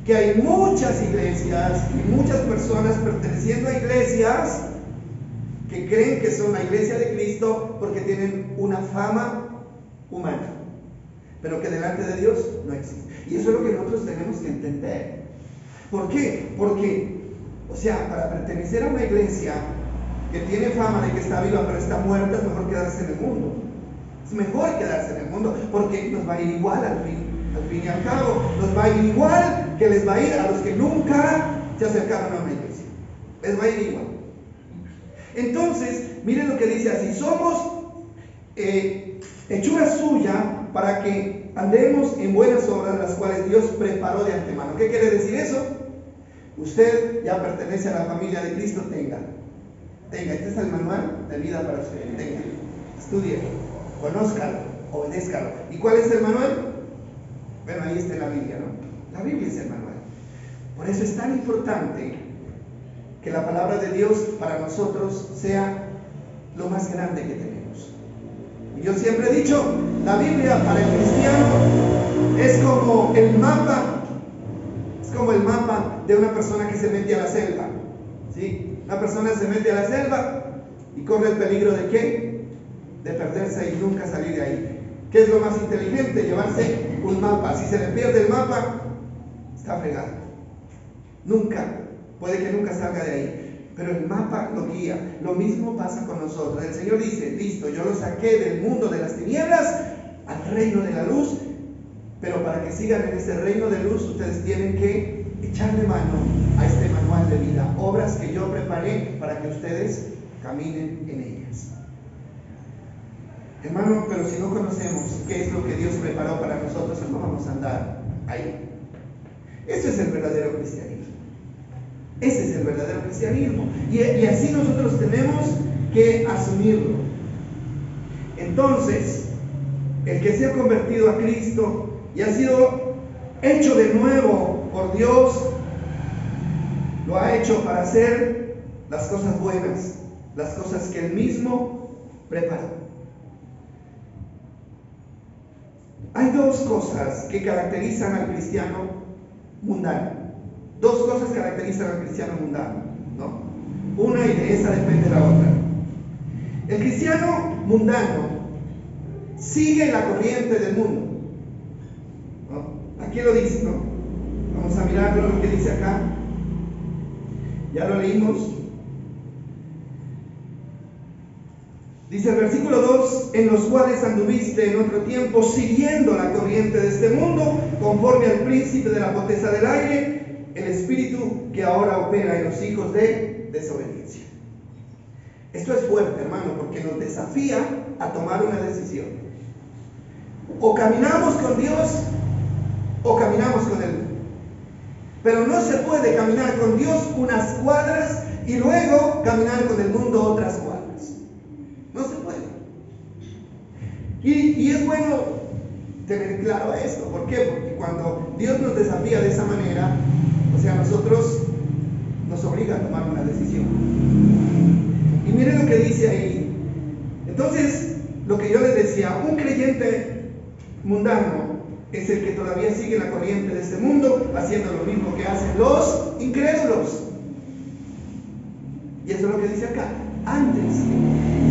S1: Que hay muchas iglesias y muchas personas perteneciendo a iglesias que creen que son la iglesia de Cristo porque tienen una fama humana, pero que delante de Dios no existe. Y eso es lo que nosotros tenemos que entender. ¿Por qué? Porque, o sea, para pertenecer a una iglesia que tiene fama de que está viva pero está muerta, es mejor quedarse en el mundo. Es mejor quedarse en el mundo porque nos va a ir igual al fin y al cabo. Nos va a ir igual que les va a ir a los que nunca se acercaron a una iglesia. Les va a ir igual. Entonces, miren lo que dice así: somos hechura suya para que andemos en buenas obras, las cuales Dios preparó de antemano. ¿Qué quiere decir eso? Usted ya pertenece a la familia de Cristo. Tenga, este es el manual de vida para usted. Tenga, estudie, conózcalo, obedézcalo. ¿Y cuál es el manual? Bueno, ahí está en la Biblia, ¿no? La Biblia es el manual. Por eso es tan importante que la palabra de Dios para nosotros sea lo más grande que tenemos. Y yo siempre he dicho, la Biblia para el cristiano es como el mapa de una persona que se mete a la selva, ¿sí? Una persona se mete a la selva y corre el peligro ¿de qué? De perderse y nunca salir de ahí. ¿Qué es lo más inteligente? Llevarse un mapa. Si se le pierde el mapa, está fregado. Puede que nunca salga de ahí, pero el mapa lo guía. Lo mismo pasa con nosotros. El Señor dice, listo, yo lo saqué del mundo de las tinieblas al reino de la luz, pero para que sigan en ese reino de luz, ustedes tienen que echarle mano a este manual de vida, obras que yo preparé para que ustedes caminen en ellas. Hermano, pero si no conocemos qué es lo que Dios preparó para nosotros, no vamos a andar ahí. Ese es el verdadero cristianismo. Ese es el verdadero cristianismo. Y así nosotros tenemos que asumirlo. Entonces, el que se ha convertido a Cristo y ha sido hecho de nuevo por Dios, lo ha hecho para hacer las cosas buenas, las cosas que Él mismo preparó. Hay dos cosas que caracterizan al cristiano mundano. Dos cosas caracterizan al cristiano mundano, ¿no? Una, y de esa depende la otra. El cristiano mundano sigue la corriente del mundo, ¿no? Aquí lo dice, ¿no? Vamos a mirar lo que dice acá. Ya lo leímos. Dice el versículo 2: en los cuales anduviste en otro tiempo siguiendo la corriente de este mundo, conforme al príncipe de la potestad del aire, el espíritu que ahora opera en los hijos de desobediencia. Esto es fuerte, hermano, porque nos desafía a tomar una decisión. O caminamos con Dios o caminamos con el mundo. Pero no se puede caminar con Dios unas cuadras y luego caminar con el mundo otras cuadras. No se puede. Y es bueno tener claro esto. ¿Por qué? Porque cuando Dios nos desafía de esa manera, o sea, nosotros nos obliga a tomar una decisión. Y miren lo que dice ahí. Entonces, lo que yo les decía, un creyente mundano es el que todavía sigue la corriente de este mundo, haciendo lo mismo que hacen los incrédulos. Y eso es lo que dice acá. Antes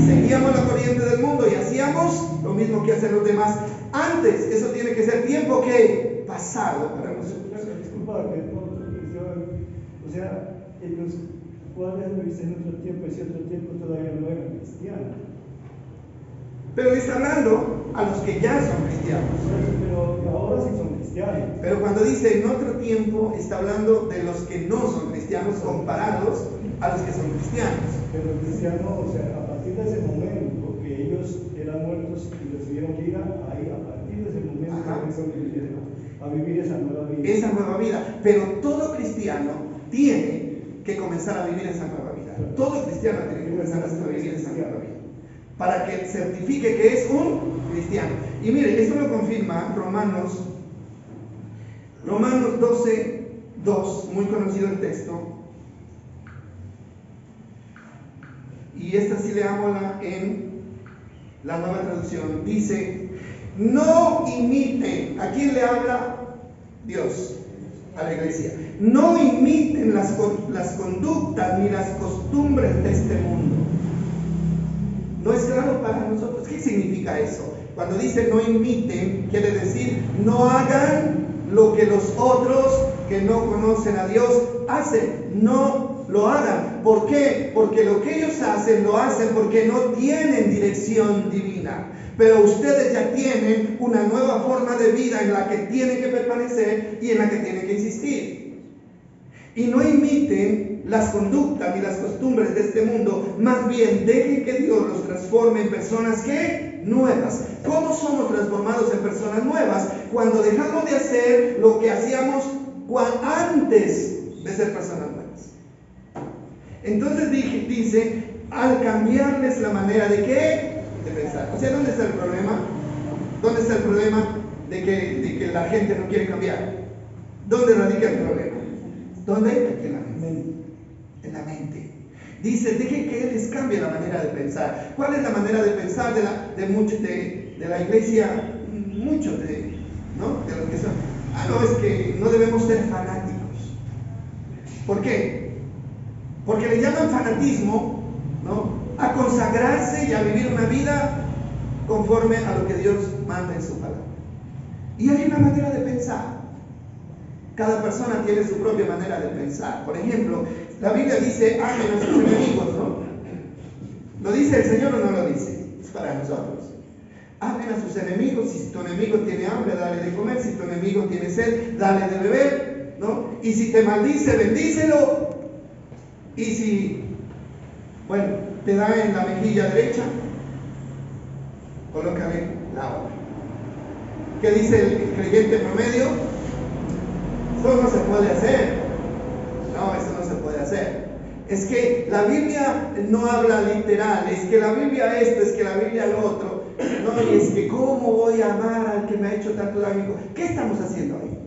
S1: seguíamos la corriente del mundo y hacíamos lo mismo que hacen los demás. Antes, eso tiene que ser tiempo que pasado para nosotros.
S2: Disculpa, o sea, en los cuales lo hice en otro tiempo, ese otro tiempo todavía no era cristiano.
S1: Pero está hablando a los que ya son cristianos.
S2: Pero ahora sí son cristianos.
S1: Pero cuando dice en otro tiempo, está hablando de los que no son cristianos comparados a los que son cristianos.
S2: Pero el cristiano, o sea, a partir de ese momento que ellos eran muertos y recibieron vida, ahí a partir de ese momento comienzan a vivir esa nueva vida.
S1: Esa nueva vida. Pero todo cristiano tiene que comenzar a vivir esa nueva vida. Todo cristiano tiene que comenzar a vivir esa nueva vida, para que certifique que es un cristiano. Y mire, esto lo confirma Romanos 12:2, muy conocido el texto. Y esta sí leámosla en la Nueva Traducción. Dice: no imiten. ¿A quién le habla Dios? A la iglesia. No imiten las conductas ni las costumbres de este mundo. No es claro para nosotros. ¿Qué significa eso? Cuando dice no imiten, quiere decir no hagan lo que los otros que no conocen a Dios hacen. No lo hagan. ¿Por qué? Porque lo que ellos hacen, lo hacen porque no tienen dirección divina. Pero ustedes ya tienen una nueva forma de vida en la que tienen que permanecer y en la que tienen que insistir. Y no imiten las conductas ni las costumbres de este mundo, más bien dejen que Dios los transforme en personas que nuevas. ¿Cómo somos transformados en personas nuevas? Cuando dejamos de hacer lo que hacíamos antes de ser personas nuevas. Entonces dice, al cambiarles la manera de ¿qué? De pensar. O sea, ¿dónde está el problema? ¿Dónde está el problema de que la gente no quiere cambiar? ¿Dónde radica el problema? ¿Dónde? En la mente. En la mente. Dice, deje que Él les cambie la manera de pensar. ¿Cuál es la manera de pensar de la iglesia? Muchos de los que son. No, es que no debemos ser fanáticos. ¿Por qué? Porque le llaman fanatismo, ¿no?, a consagrarse y a vivir una vida conforme a lo que Dios manda en su palabra. Y hay una manera de pensar. Cada persona tiene su propia manera de pensar. Por ejemplo, la Biblia dice, amen a sus enemigos, ¿no? ¿Lo dice el Señor o no lo dice? Es para nosotros. Amen a sus enemigos. Si tu enemigo tiene hambre, dale de comer. Si tu enemigo tiene sed, dale de beber, ¿no? Y si te maldice, bendícelo. Y si, te da en la mejilla derecha, colócale la otra. ¿Qué dice el creyente promedio? Eso no se puede hacer. No, eso no se puede hacer. Es que la Biblia no habla literal. Es que la Biblia esto, es que la Biblia lo otro. No, y es que ¿cómo voy a amar al que me ha hecho tanto daño? ¿Qué estamos haciendo ahí?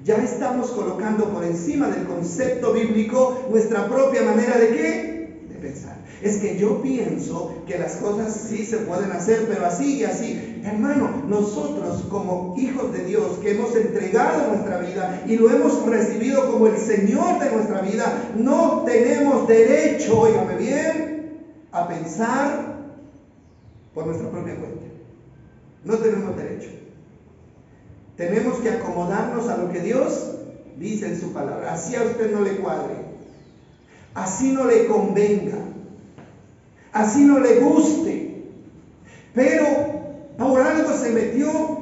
S1: Ya estamos colocando por encima del concepto bíblico nuestra propia manera de ¿qué? De pensar. Es que yo pienso que las cosas sí se pueden hacer, pero así y así. Hermano, nosotros como hijos de Dios que hemos entregado nuestra vida y lo hemos recibido como el Señor de nuestra vida, no tenemos derecho, óigame bien, a pensar por nuestra propia cuenta. No tenemos derecho. Tenemos que acomodarnos a lo que Dios dice en su palabra. Así a usted no le cuadre, así no le convenga, así no le guste, pero por algo se metió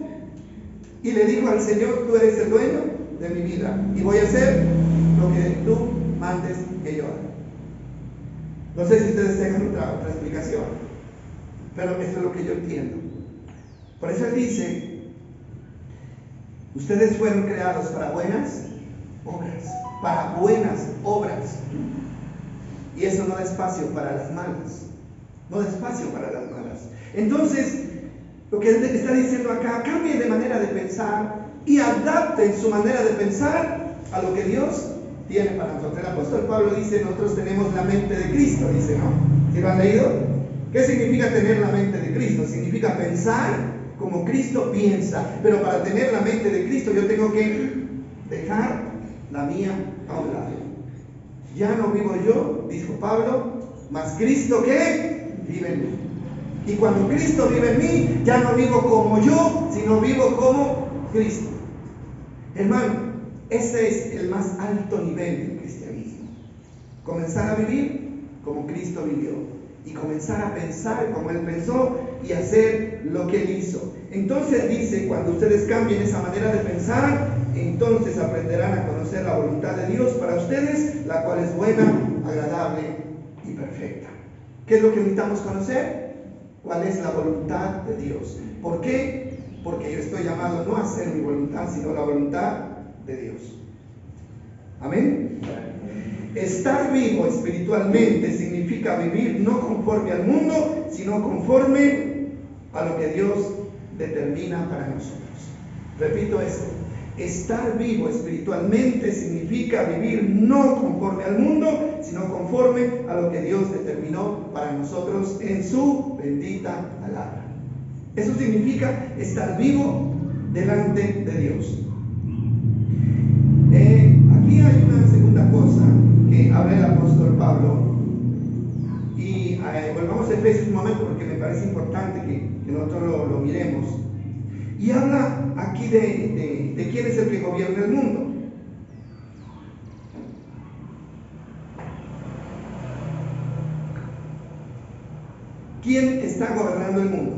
S1: y le dijo al Señor: tú eres el dueño de mi vida y voy a hacer lo que tú mandes que yo haga. No sé si ustedes tengan otra explicación, pero eso es lo que yo entiendo. Por eso él dice: ustedes fueron creados para buenas obras, para buenas obras. Y eso no da espacio para las malas. No da espacio para las malas. Entonces, lo que él está diciendo acá: cambien de manera de pensar y adapten su manera de pensar a lo que Dios tiene para nosotros. El apóstol Pablo dice: nosotros tenemos la mente de Cristo, dice, ¿no? ¿Sí lo han leído? ¿Qué significa tener la mente de Cristo? Significa pensar como Cristo piensa. Pero para tener la mente de Cristo yo tengo que dejar la mía a un lado. Ya no vivo yo, dijo Pablo, mas Cristo que vive en mí. Y cuando Cristo vive en mí, ya no vivo como yo, sino vivo como Cristo. Hermano, ese es el más alto nivel del cristianismo. Comenzar a vivir como Cristo vivió. Y comenzar a pensar como Él pensó y hacer lo que Él hizo. Entonces dice: cuando ustedes cambien esa manera de pensar, entonces aprenderán a conocer la voluntad de Dios para ustedes, la cual es buena, agradable y perfecta. ¿Qué es lo que necesitamos conocer? ¿Cuál es la voluntad de Dios? ¿Por qué? Porque yo estoy llamado no a hacer mi voluntad, sino la voluntad de Dios. Amén. Estar vivo espiritualmente significa vivir no conforme al mundo, sino conforme a lo que Dios determina para nosotros. Repito esto: estar vivo espiritualmente significa vivir no conforme al mundo, sino conforme a lo que Dios determinó para nosotros en su bendita palabra. Eso significa estar vivo delante de Dios. Aquí hay una segunda cosa que habla el apóstol Pablo, y volvamos a Efesios un momento porque me parece importante que nosotros lo miremos. Y habla aquí de quién es el que gobierna el mundo. ¿Quién está gobernando el mundo?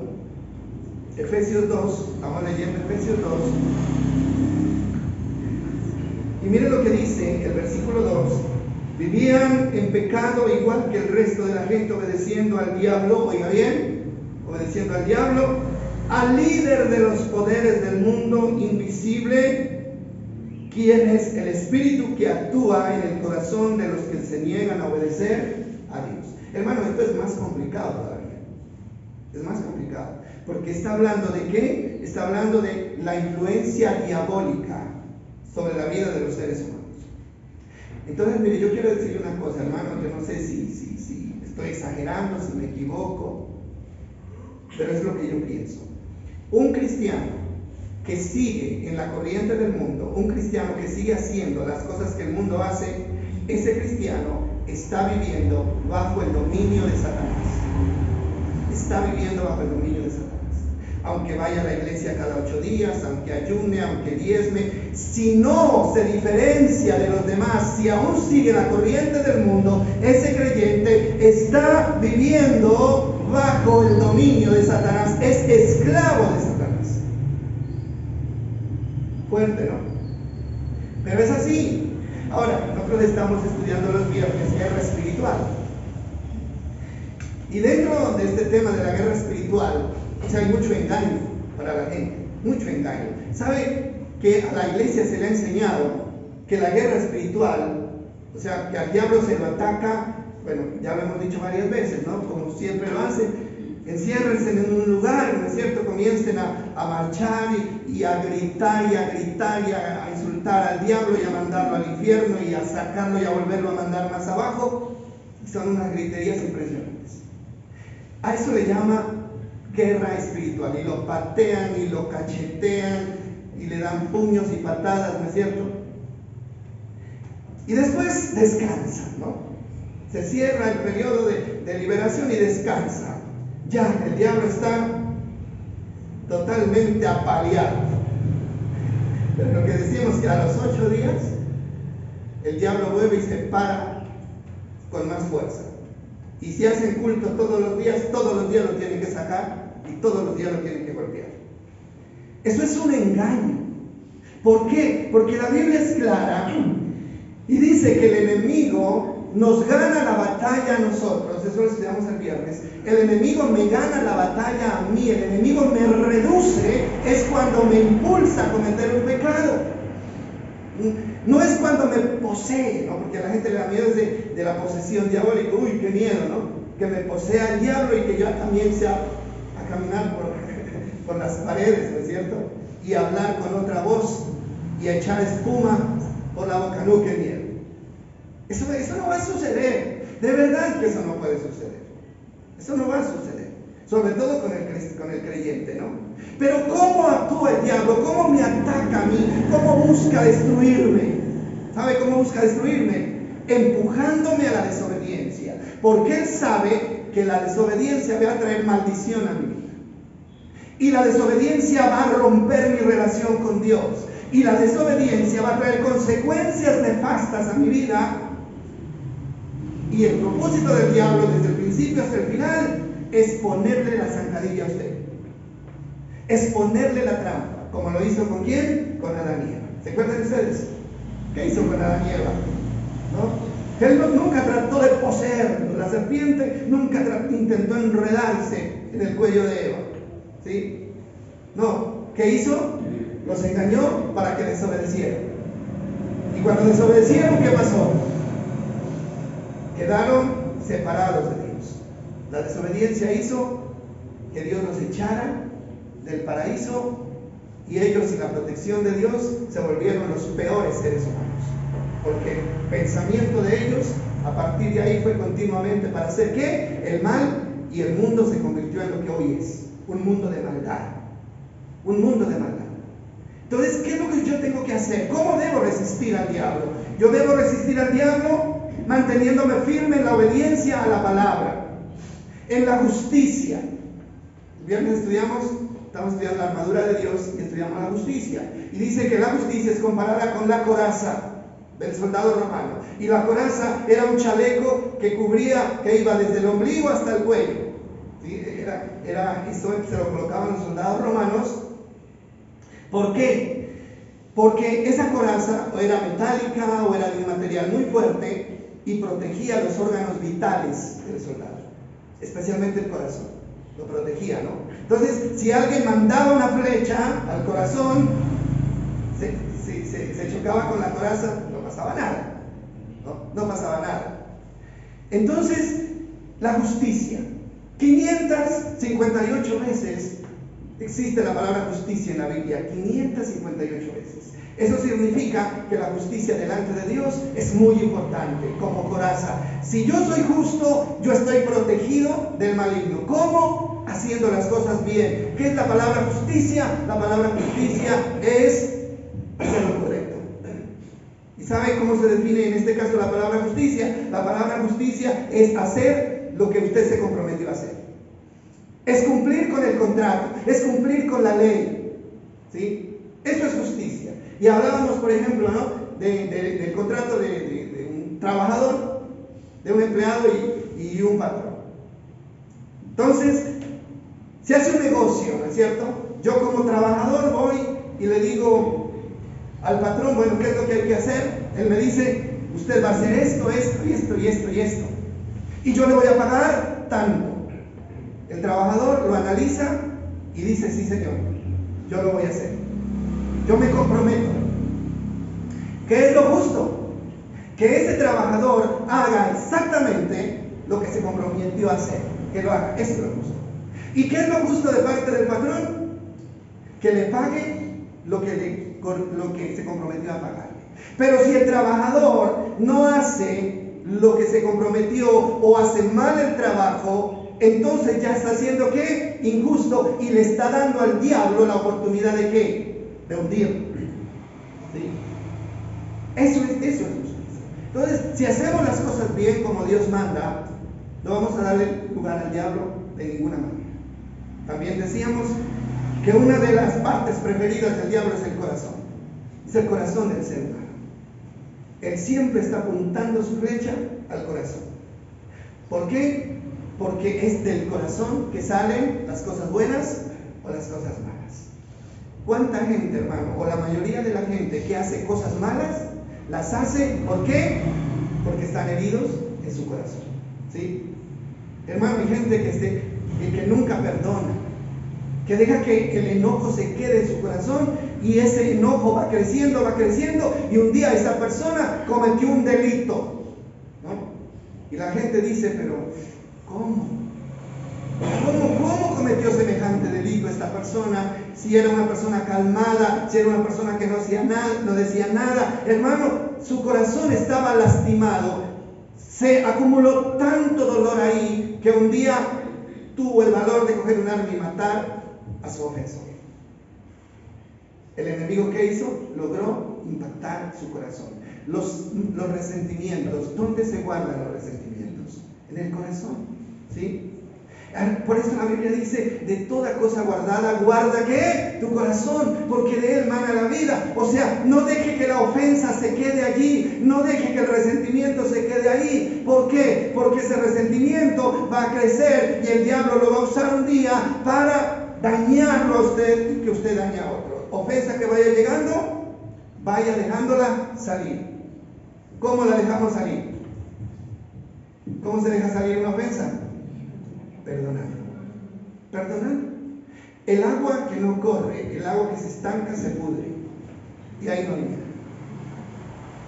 S1: Efesios 2, estamos leyendo Efesios 2. Y miren lo que dice el versículo 2: vivían en pecado igual que el resto de la gente, obedeciendo al diablo, oiga bien, obedeciendo al diablo, al líder de los poderes del mundo invisible, quien es el espíritu que actúa en el corazón de los que se niegan a obedecer a Dios. Hermano, esto es más complicado todavía. Es más complicado, porque está hablando de ¿qué? Está hablando de la influencia diabólica sobre la vida de los seres humanos. Entonces, mire, yo quiero decirle una cosa, hermano. Yo no sé si estoy exagerando, si me equivoco, pero es lo que yo pienso. Un cristiano que sigue en la corriente del mundo, un cristiano que sigue haciendo las cosas que el mundo hace, ese cristiano está viviendo bajo el dominio de Satanás. Está viviendo bajo el dominio de Satanás. Aunque vaya a la iglesia cada 8 días, aunque ayune, aunque diezme, si no se diferencia de los demás, si aún sigue la corriente del mundo, ese creyente está viviendo bajo el dominio de Satanás, es esclavo de Satanás. Fuerte, ¿no? Pero es así. Ahora, nosotros estamos estudiando los viernes guerra espiritual. Y dentro de este tema de la guerra espiritual, hay mucho engaño para la gente, mucho engaño. ¿Sabe que a la iglesia se le ha enseñado que la guerra espiritual, o sea, que al diablo se lo ataca? Bueno, ya lo hemos dicho varias veces, ¿no? Como siempre lo hacen. Enciérrense en un lugar, ¿no es cierto? Comiencen a marchar y a gritar y a insultar al diablo y a mandarlo al infierno y a sacarlo y a volverlo a mandar más abajo. son unas griterías impresionantes. A eso le llama guerra espiritual, y lo patean y lo cachetean y le dan puños y patadas, ¿no es cierto? Y después descansan, ¿no? Se cierra el periodo de liberación y descansa. Ya, el diablo está totalmente apaleado. Pero lo que decimos que a los 8 días el diablo vuelve y se para con más fuerza. Y si hacen culto todos los días lo tienen que sacar y todos los días lo tienen que golpear. Eso es un engaño. ¿Por qué? Porque la Biblia es clara y dice que el enemigo nos gana la batalla a nosotros. Eso lo estudiamos el viernes. El enemigo me gana la batalla a mí. El enemigo me reduce. Es cuando me impulsa a cometer un pecado. No es cuando me posee, ¿no? Porque a la gente le da miedo de la posesión diabólica. Uy, qué miedo, ¿no? Que me posea el diablo y que yo también sea a caminar por las paredes, ¿no es cierto? Y hablar con otra voz y echar espuma por la boca. No, qué miedo. Eso no va a suceder. De verdad que eso no puede suceder. Eso no va a suceder. Sobre todo con el creyente, ¿no? Pero ¿cómo actúa el diablo? ¿Cómo me ataca a mí? ¿Cómo busca destruirme? ¿Sabe cómo busca destruirme? Empujándome a la desobediencia. Porque él sabe que la desobediencia va a traer maldición a mi vida. Y la desobediencia va a romper mi relación con Dios. Y la desobediencia va a traer consecuencias nefastas a mi vida. Y el propósito del diablo desde el principio hasta el final es ponerle la zancadilla a usted. Es ponerle la trampa. Como lo hizo con ¿quién? Con Adán y Eva. ¿Se acuerdan ustedes? ¿Qué hizo con Adán y Eva? ¿No? Él nunca trató de poseerlo. La serpiente nunca intentó enredarse en el cuello de Eva. ¿Sí? No. ¿Qué hizo? Los engañó para que desobedecieran. Y cuando desobedecieron, ¿qué pasó? Quedaron separados de Dios. La desobediencia hizo que Dios los echara del paraíso y ellos, sin la protección de Dios, se volvieron los peores seres humanos. Porque el pensamiento de ellos, a partir de ahí, fue continuamente para hacer ¿qué? El mal, y el mundo se convirtió en lo que hoy es, un mundo de maldad. Un mundo de maldad. Entonces, ¿qué es lo que yo tengo que hacer? ¿Cómo debo resistir al diablo? Yo debo resistir al diablo manteniéndome firme en la obediencia a la palabra, en la justicia. El viernes estamos estudiando la armadura de Dios y estudiamos la justicia. Y dice que la justicia es comparada con la coraza del soldado romano. Y la coraza era un chaleco que cubría, que iba desde el ombligo hasta el cuello. ¿Sí? Esto se lo colocaban los soldados romanos. ¿Por qué? Porque esa coraza o era metálica o era de un material muy fuerte y protegía los órganos vitales del soldado, especialmente el corazón, lo protegía, ¿no? Entonces, si alguien mandaba una flecha al corazón, se chocaba con la coraza, no pasaba nada, no pasaba nada. Entonces, la justicia, 558 veces existe la palabra justicia en la Biblia, 558 veces. Eso significa que la justicia delante de Dios es muy importante, como coraza. Si yo soy justo, yo estoy protegido del maligno. ¿Cómo? Haciendo las cosas bien. ¿Qué es la palabra justicia? La palabra justicia es hacer lo correcto. ¿Y sabe cómo se define en este caso la palabra justicia? La palabra justicia es hacer lo que usted se comprometió a hacer. Es cumplir con el contrato, es cumplir con la ley. ¿Sí? Eso es justicia. Y hablábamos, por ejemplo, ¿no? del contrato de un trabajador, de un empleado y un patrón. Entonces, se hace un negocio, ¿no es cierto? Yo como trabajador voy y le digo al patrón, bueno, ¿qué es lo que hay que hacer? Él me dice, usted va a hacer esto, esto y esto y esto y esto. Y yo le voy a pagar tanto. El trabajador lo analiza y dice, sí señor, yo lo voy a hacer. Yo me comprometo. ¿Qué es lo justo? Que ese trabajador haga exactamente lo que se comprometió a hacer. Que lo haga. Eso es lo justo. ¿Y qué es lo justo de parte del patrón? Que le pague lo que se comprometió a pagarle. Pero si el trabajador no hace lo que se comprometió o hace mal el trabajo, entonces ya está haciendo ¿qué? Injusto, y le está dando al diablo la oportunidad de ¿qué? De hundirlo. ¿Sí? Eso es justicia. Entonces, si hacemos las cosas bien como Dios manda, no vamos a darle lugar al diablo de ninguna manera. También decíamos que una de las partes preferidas del diablo es el corazón. Es el corazón del ser humano. Él siempre está apuntando su flecha al corazón. ¿Por qué? Porque es del corazón que salen las cosas buenas o las cosas malas. ¿Cuánta gente, hermano, o la mayoría de la gente que hace cosas malas, las hace, ¿por qué? Porque están heridos en su corazón. ¿Sí? Hermano, hay gente que nunca perdona, que deja que el enojo se quede en su corazón, y ese enojo va creciendo, y un día esa persona cometió un delito, ¿no? Y la gente dice, pero ¿cómo cometió semejante delito esta persona? Si era una persona calmada, si era una persona que no hacía nada, no decía nada. Hermano, su corazón estaba lastimado, se acumuló tanto dolor ahí, que un día tuvo el valor de coger un arma y matar a su ofensor. El enemigo, ¿qué hizo? Logró impactar su corazón. Los resentimientos, ¿dónde se guardan los resentimientos? En el corazón, ¿sí? Por eso la Biblia dice, de toda cosa guardada, guarda ¿qué? Tu corazón, porque de él mana la vida. O sea, no deje que la ofensa se quede allí, no deje que el resentimiento se quede ahí. ¿Por qué? Porque ese resentimiento va a crecer y el diablo lo va a usar un día para dañarlo a usted y que usted dañe a otro. Ofensa que vaya llegando, vaya dejándola salir. ¿Cómo la dejamos salir? ¿Cómo se deja salir una ofensa? Perdonando. El agua que no corre, el agua que se estanca, se pudre. Y ahí no hay vida.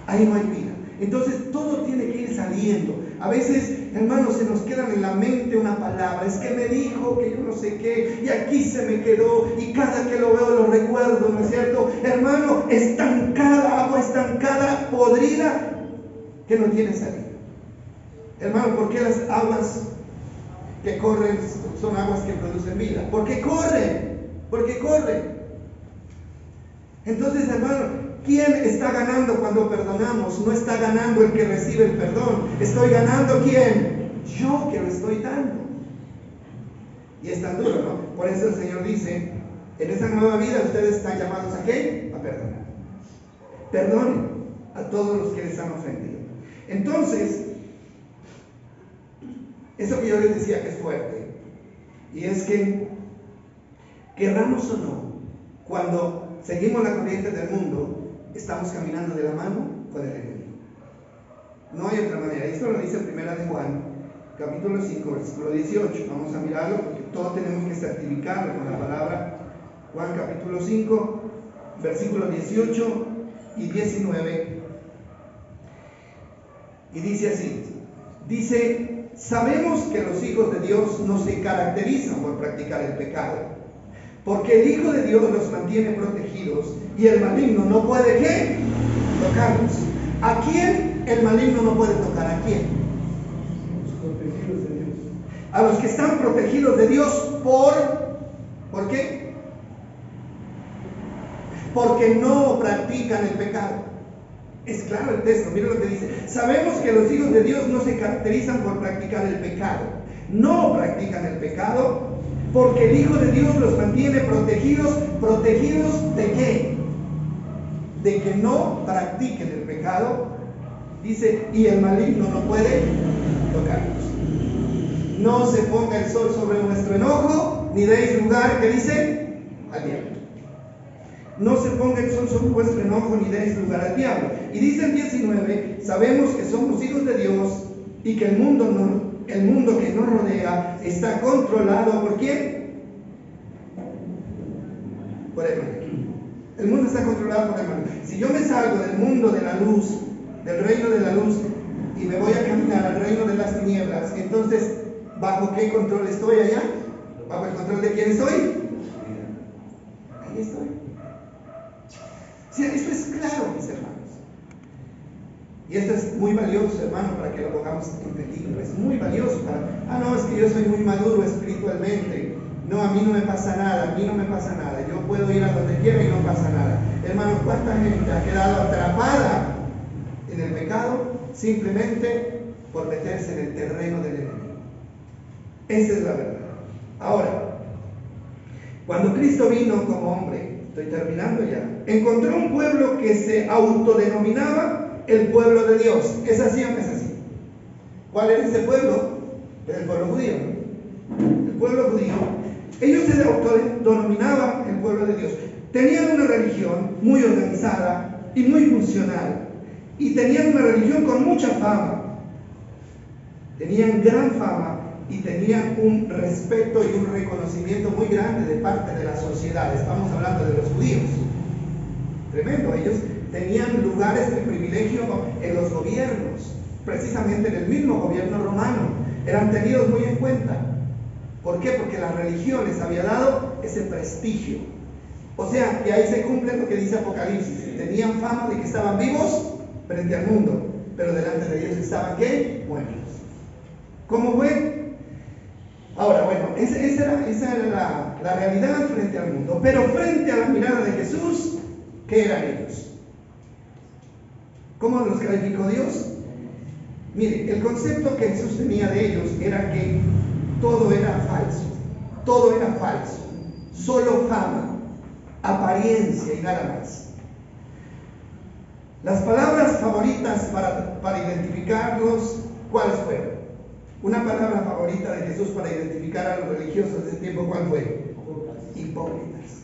S1: Ahí no hay vida. Entonces todo tiene que ir saliendo. A veces, hermanos, se nos quedan en la mente una palabra. Es que me dijo que yo no sé qué, y aquí se me quedó, y cada que lo veo lo recuerdo, ¿no es cierto? Hermano, estancada, agua estancada, podrida, que no tiene salida. Hermano, ¿por qué las aguas que corren son aguas que producen vida? Porque corren. Entonces, hermano, ¿quién está ganando cuando perdonamos? No está ganando el que recibe el perdón. ¿Estoy ganando quién? Yo, que lo estoy dando. Y es tan duro, ¿no? Por eso el Señor dice, en esta nueva vida ustedes están llamados ¿a qué? A perdonar. Perdonen a todos los que les han ofendido. Entonces, eso que yo les decía que es fuerte, y es que, querramos o no, cuando seguimos la corriente del mundo, estamos caminando de la mano con el enemigo. No hay otra manera. Esto lo dice en 1 de Juan, capítulo 5, versículo 18. Vamos a mirarlo porque todos tenemos que certificarlo con la palabra. Juan capítulo 5, versículos 18 y 19. Y dice así. Dice, sabemos que los hijos de Dios no se caracterizan por practicar el pecado, porque el Hijo de Dios los mantiene protegidos y el maligno no puede ¿qué? Tocarlos. ¿A quién el maligno no puede tocar? ¿A quién?
S2: Los protegidos de Dios.
S1: A los que están protegidos de Dios ¿por qué? Porque no practican el pecado. Es claro el texto, mira lo que dice. Sabemos que los hijos de Dios no se caracterizan por practicar el pecado. No practican el pecado porque el Hijo de Dios los mantiene protegidos. ¿Protegidos de qué? De que no practiquen el pecado. Dice, y el maligno no puede tocarlos. No se ponga el sol sobre nuestro enojo, ni deis lugar, ¿qué dice? Al diablo. No se ponga el sol sobre vuestro enojo, ni deis lugar al diablo. Y dice el 19, sabemos que somos hijos de Dios y que el mundo que nos rodea está controlado ¿por quién? Por el maligno. El mundo está controlado por el maligno. Si yo me salgo del mundo de la luz, del reino de la luz, y me voy a caminar al reino de las tinieblas, entonces, ¿bajo qué control estoy allá? ¿Bajo el control de quién estoy? Ahí estoy. Sí, esto es claro, mis hermanos. Y esto es muy valioso, hermano, para que lo pongamos en peligro. Es muy valioso para, no, es que yo soy muy maduro espiritualmente. No, a mí no me pasa nada, a mí no me pasa nada. Yo puedo ir a donde quiera y no pasa nada. Hermano, ¿cuánta gente ha quedado atrapada en el pecado simplemente por meterse en el terreno del enemigo? Esa es la verdad. Ahora, cuando Cristo vino como hombre, estoy terminando ya, encontró un pueblo que se autodenominaba el pueblo de Dios. ¿Es así o no es así? ¿Cuál era ese pueblo? Era el pueblo judío. El pueblo judío, ellos se autodenominaban el pueblo de Dios. Tenían una religión muy organizada y muy funcional. Y tenían una religión con mucha fama. Tenían gran fama y tenían un respeto y un reconocimiento muy grande de parte de la sociedad. Estamos hablando de los judíos. Tremendo. Ellos tenían lugares de privilegio en los gobiernos, precisamente en el mismo gobierno romano. Eran tenidos muy en cuenta. ¿Por qué? Porque la religión les había dado ese prestigio. O sea, que ahí se cumple lo que dice Apocalipsis. Tenían fama de que estaban vivos frente al mundo, pero delante de ellos estaban, ¿qué? Muertos. ¿Cómo fue? Ahora, bueno, esa era la realidad frente al mundo. Pero frente a la mirada de Jesús, ¿qué eran ellos? ¿Cómo los calificó Dios? Mire, el concepto que Jesús tenía de ellos era que todo era falso. Todo era falso. Solo fama, apariencia y nada más. Las palabras favoritas para identificarlos, ¿cuáles fueron? Una palabra favorita de Jesús para identificar a los religiosos de ese tiempo, ¿cuál fue? Hipócritas.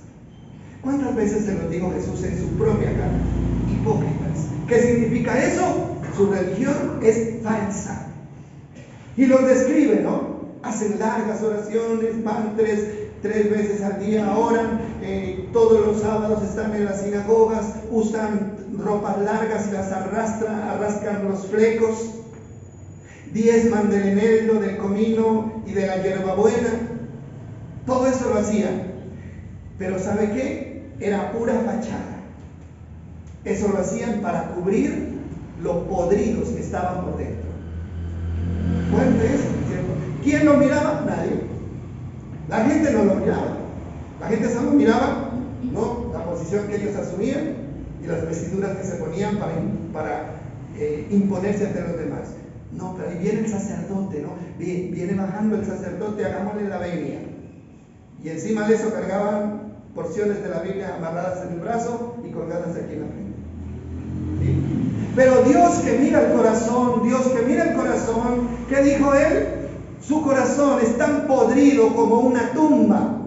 S1: ¿Cuántas veces se lo dijo Jesús en su propia cara? Hipócritas. ¿Qué significa eso? Su religión es falsa. Y los describe, ¿no? Hacen largas oraciones, van tres veces al día, oran, todos los sábados están en las sinagogas, usan ropas largas y las arrastran los flecos, diezman del eneldo, del comino y de la hierbabuena. Todo eso lo hacían. Pero ¿sabe qué? Era pura fachada. Eso lo hacían para cubrir lo podridos que estaban por dentro. Fuerte eso, ¿cierto? ¿Quién lo miraba? Nadie. La gente no lo miraba. La gente solo miraba, ¿no?, la posición que ellos asumían y las vestiduras que se ponían para imponerse ante los demás. No, pero ahí viene el sacerdote, ¿no? Viene bajando el sacerdote, hagámosle la venia. Y encima de eso cargaban porciones de la Biblia amarradas en el brazo y colgadas aquí en la frente. ¿Sí? Pero Dios que mira el corazón, ¿qué dijo Él? Su corazón es tan podrido como una tumba,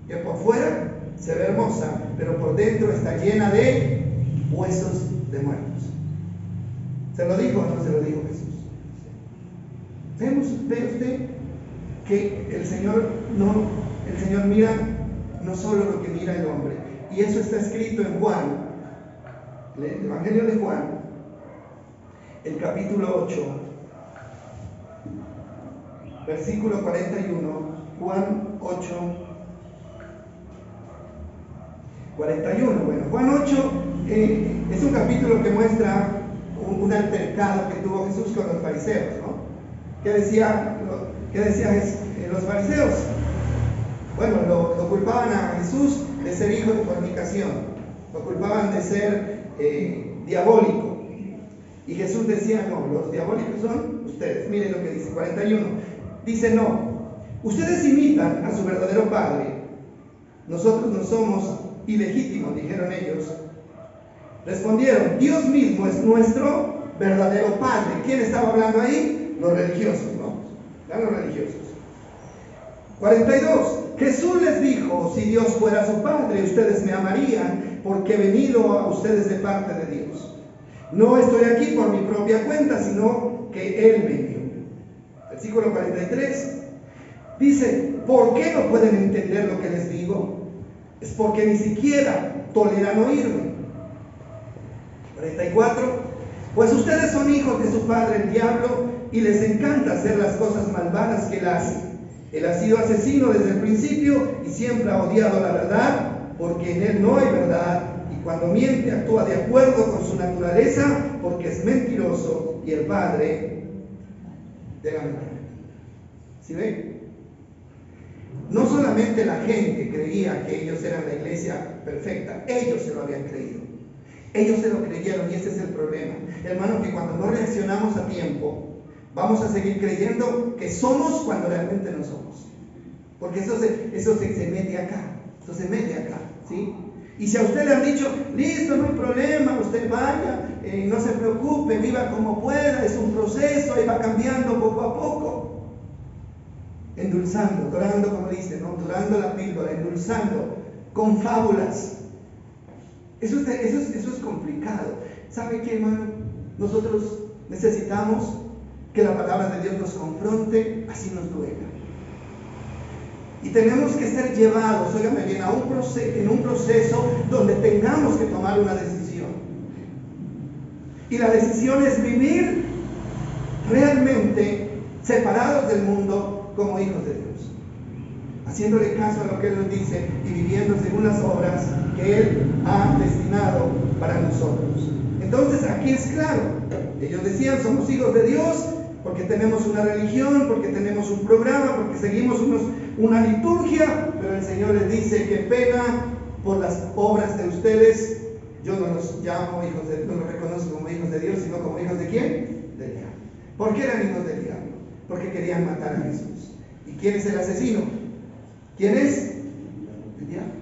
S1: que por fuera se ve hermosa, pero por dentro está llena de huesos de muertos. ¿Se lo dijo o no se lo dijo Jesús? ¿Ve usted que el Señor mira no solo lo que mira el hombre? Y eso está escrito en Juan, el Evangelio de Juan, el capítulo 8, versículo 41, Juan 8, 41. Bueno, Juan 8 es un capítulo que muestra un altercado que tuvo Jesús con los fariseos, ¿no? ¿Qué decían los fariseos? Bueno, lo culpaban a Jesús de ser hijo de fornicación, lo culpaban de ser diabólico. Y Jesús decía, no, los diabólicos son ustedes. Miren lo que dice, 41. Dice, no, ustedes imitan a su verdadero padre. Nosotros no somos ilegítimos, dijeron ellos. Respondieron, Dios mismo es nuestro verdadero padre. ¿Quién estaba hablando ahí? Los religiosos, ¿no? Los religiosos. 42. Jesús les dijo, si Dios fuera su padre, ustedes me amarían, porque he venido a ustedes de parte de Dios. No estoy aquí por mi propia cuenta, sino que Él me envió. Versículo 43. Dice, ¿por qué no pueden entender lo que les digo? Es porque ni siquiera toleran oírme. 44. Pues ustedes son hijos de su padre el diablo y les encanta hacer las cosas malvadas que él hace. Él ha sido asesino desde el principio y siempre ha odiado la verdad, porque en él no hay verdad y cuando miente actúa de acuerdo con su naturaleza porque es mentiroso y el padre de la mentira. ¿Sí ven? No solamente la gente creía que ellos eran la iglesia perfecta, ellos se lo habían creído. Ellos se lo creyeron y ese es el problema. Hermano, que cuando no reaccionamos a tiempo, vamos a seguir creyendo que somos cuando realmente no somos. Porque eso se mete acá, eso se mete acá, ¿sí? Y si a usted le han dicho, listo, no hay problema, usted vaya, no se preocupe, viva como pueda, es un proceso y va cambiando poco a poco. Endulzando, dorando, como dicen, ¿no? Dorando la píldora, endulzando, con fábulas. Eso es complicado. ¿Sabe qué, hermano? Nosotros necesitamos que la palabra de Dios nos confronte, así nos duela. Y tenemos que ser llevados, óigame bien, en un proceso donde tengamos que tomar una decisión. Y la decisión es vivir realmente separados del mundo como hijos de Dios, haciéndole caso a lo que Él nos dice y viviendo según las obras que Él ha destinado para nosotros. Entonces aquí es claro, ellos decían somos hijos de Dios porque tenemos una religión, porque tenemos un programa, porque seguimos una liturgia, pero el Señor les dice que pena por las obras de ustedes. Yo no los llamo hijos de Dios, no los reconozco como hijos de Dios, sino como hijos de ¿quién? Del diablo. ¿Por qué eran hijos del diablo? Porque querían matar a Jesús. ¿Y quién es el asesino? ¿Quién es? El diablo.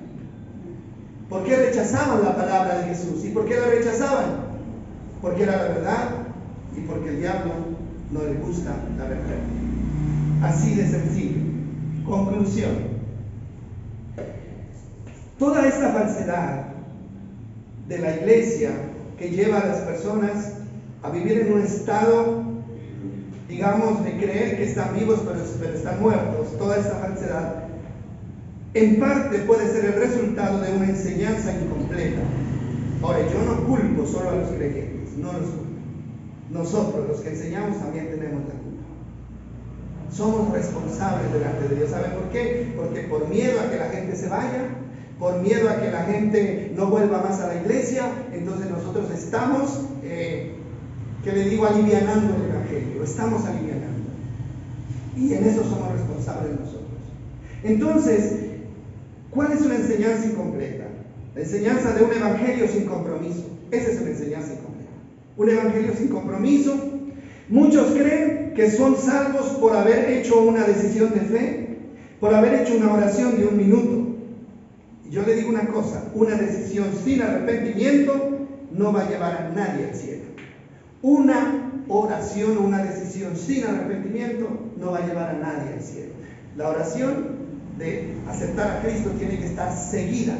S1: ¿Por qué rechazaban la palabra de Jesús? ¿Y por qué la rechazaban? Porque era la verdad y porque el diablo no le gusta la verdad. Así de sencillo. Conclusión. Toda esta falsedad de la iglesia que lleva a las personas a vivir en un estado, digamos, de creer que están vivos pero están muertos, toda esta falsedad, en parte puede ser el resultado de una enseñanza incompleta. Ahora, yo no culpo solo a los creyentes, no los culpo. Nosotros, los que enseñamos, también tenemos la culpa. Somos responsables delante de Dios. ¿Saben por qué? Porque por miedo a que la gente se vaya, por miedo a que la gente no vuelva más a la iglesia, entonces nosotros estamos, que le digo, alivianando el evangelio, estamos alivianando. Y en eso somos responsables nosotros. Entonces, ¿cuál es una enseñanza incompleta? La enseñanza de un evangelio sin compromiso. Esa es una enseñanza incompleta. Un evangelio sin compromiso. Muchos creen que son salvos por haber hecho una decisión de fe, por haber hecho una oración de 1 minuto. Y yo le digo una cosa, una decisión sin arrepentimiento no va a llevar a nadie al cielo. Una oración o una decisión sin arrepentimiento no va a llevar a nadie al cielo. La oración de aceptar a Cristo tiene que estar seguida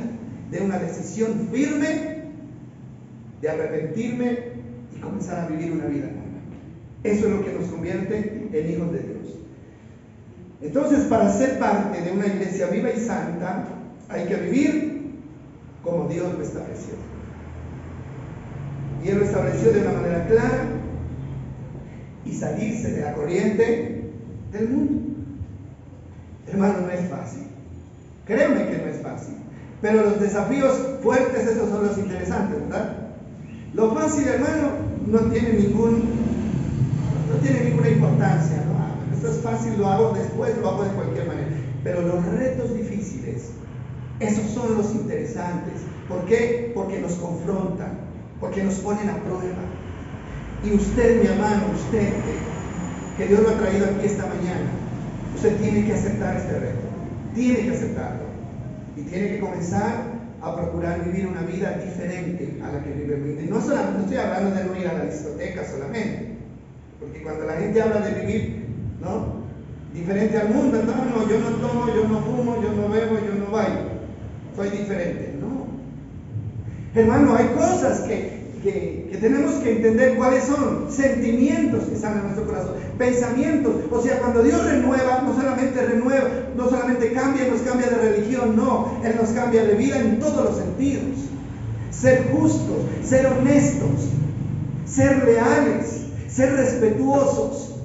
S1: de una decisión firme de arrepentirme y comenzar a vivir una vida nueva. Eso es lo que nos convierte en hijos de Dios. Entonces, para ser parte de una iglesia viva y santa, hay que vivir como Dios lo estableció. Y Él lo estableció de una manera clara y salirse de la corriente del mundo. Hermano, no es fácil. Créeme que no es fácil. Pero los desafíos fuertes, esos son los interesantes, ¿verdad? Lo fácil, hermano, no tiene ninguna importancia, ¿no? Esto es fácil, lo hago después, lo hago de cualquier manera. Pero los retos difíciles, esos son los interesantes. ¿Por qué? Porque nos confrontan, porque nos ponen a prueba. Y usted, mi hermano, usted, que Dios lo ha traído aquí esta mañana, usted tiene que aceptar este reto, tiene que aceptarlo. Y tiene que comenzar a procurar vivir una vida diferente a la que vive. No estoy hablando de no ir a la discoteca solamente, porque cuando la gente habla de vivir, ¿no?, diferente al mundo, no, yo no tomo, yo no fumo, yo no bebo, yo no bailo, soy diferente. No, hermano, hay cosas que tenemos que entender cuáles son, sentimientos que están en nuestro corazón, pensamientos. O sea, cuando Dios renueva, no solamente cambia, nos cambia de religión, no, Él nos cambia de vida en todos los sentidos. Ser justos, ser honestos, ser leales, ser respetuosos,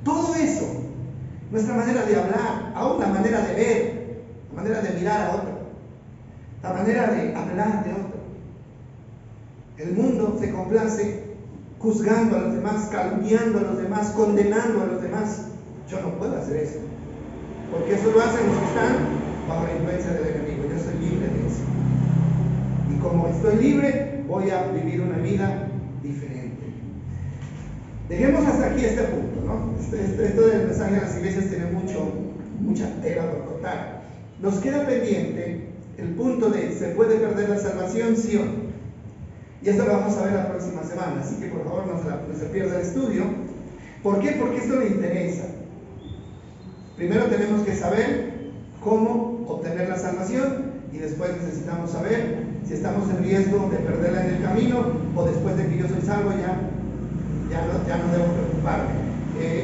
S1: todo eso, nuestra manera de hablar, aún la manera de ver, la manera de mirar a otro, la manera de hablar de otro. El mundo se complace juzgando a los demás, calumniando a los demás, condenando a los demás. Yo no puedo hacer eso, porque eso lo hacen los que están bajo la influencia del enemigo. Yo soy libre de eso. Y como estoy libre, voy a vivir una vida diferente. Dejemos hasta aquí este punto, ¿no? Esto del mensaje a las iglesias tiene mucha tela por cortar. Nos queda pendiente el punto de ¿se puede perder la salvación? Sí o no. Y esto lo vamos a ver la próxima semana, así que por favor no se pierda el estudio. ¿Por qué? Porque esto le interesa. Primero tenemos que saber cómo obtener la salvación y después necesitamos saber si estamos en riesgo de perderla en el camino o después de que yo soy salvo ya no debo preocuparme.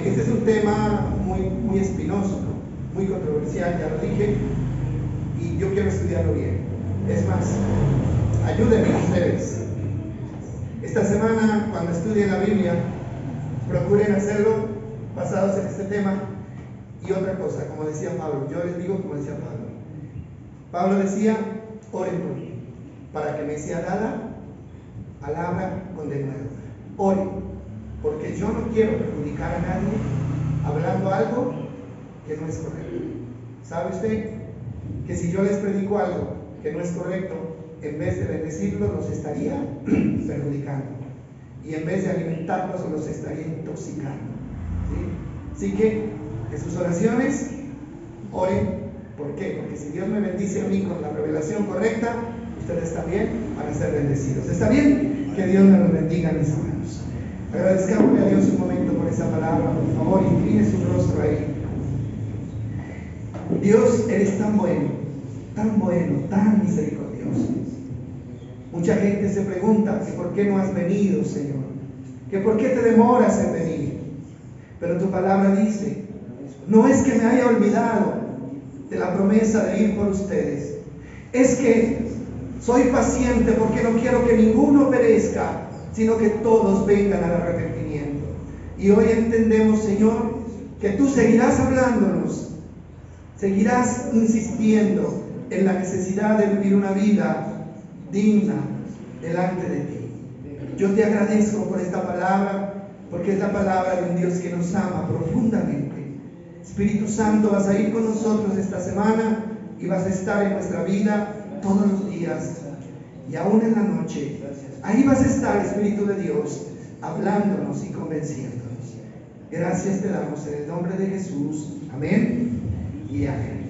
S1: Este es un tema muy espinoso, ¿no? Muy controversial, ya lo dije, y yo quiero estudiarlo bien. Es más, ayúdenme ustedes. Esta semana, cuando estudien la Biblia, procuren hacerlo basados en este tema. Y otra cosa, como decía Pablo, yo les digo como decía Pablo. Pablo decía, oren por mí, para que me sea dada palabra con denuedo. Oren, porque yo no quiero perjudicar a nadie hablando algo que no es correcto. ¿Sabe usted que si yo les predico algo que no es correcto, en vez de bendecirlos, los estaría perjudicando? Y en vez de alimentarlos, los estaría intoxicando. ¿Sí? Así que en sus oraciones, oren. ¿Por qué? Porque si Dios me bendice a mí con la revelación correcta, ustedes también van a ser bendecidos. ¿Está bien? Que Dios me los bendiga, mis hermanos. Agradezcámosle a Dios un momento por esa palabra. Por favor, incline su rostro ahí. Dios, eres tan bueno, tan misericordioso. Mucha gente se pregunta que por qué no has venido, Señor, que por qué te demoras en venir. Pero tu palabra dice, no es que me haya olvidado de la promesa de ir por ustedes, es que soy paciente porque no quiero que ninguno perezca, sino que todos vengan al arrepentimiento. Y hoy entendemos, Señor, que tú seguirás hablándonos, seguirás insistiendo en la necesidad de vivir una vida digna delante de ti. Yo te agradezco por esta palabra, porque es la palabra de un Dios que nos ama profundamente. Espíritu Santo, vas a ir con nosotros esta semana y vas a estar en nuestra vida todos los días y aún en la noche. Ahí vas a estar, Espíritu de Dios, hablándonos y convenciéndonos. Gracias te damos en el nombre de Jesús. Amén y amén.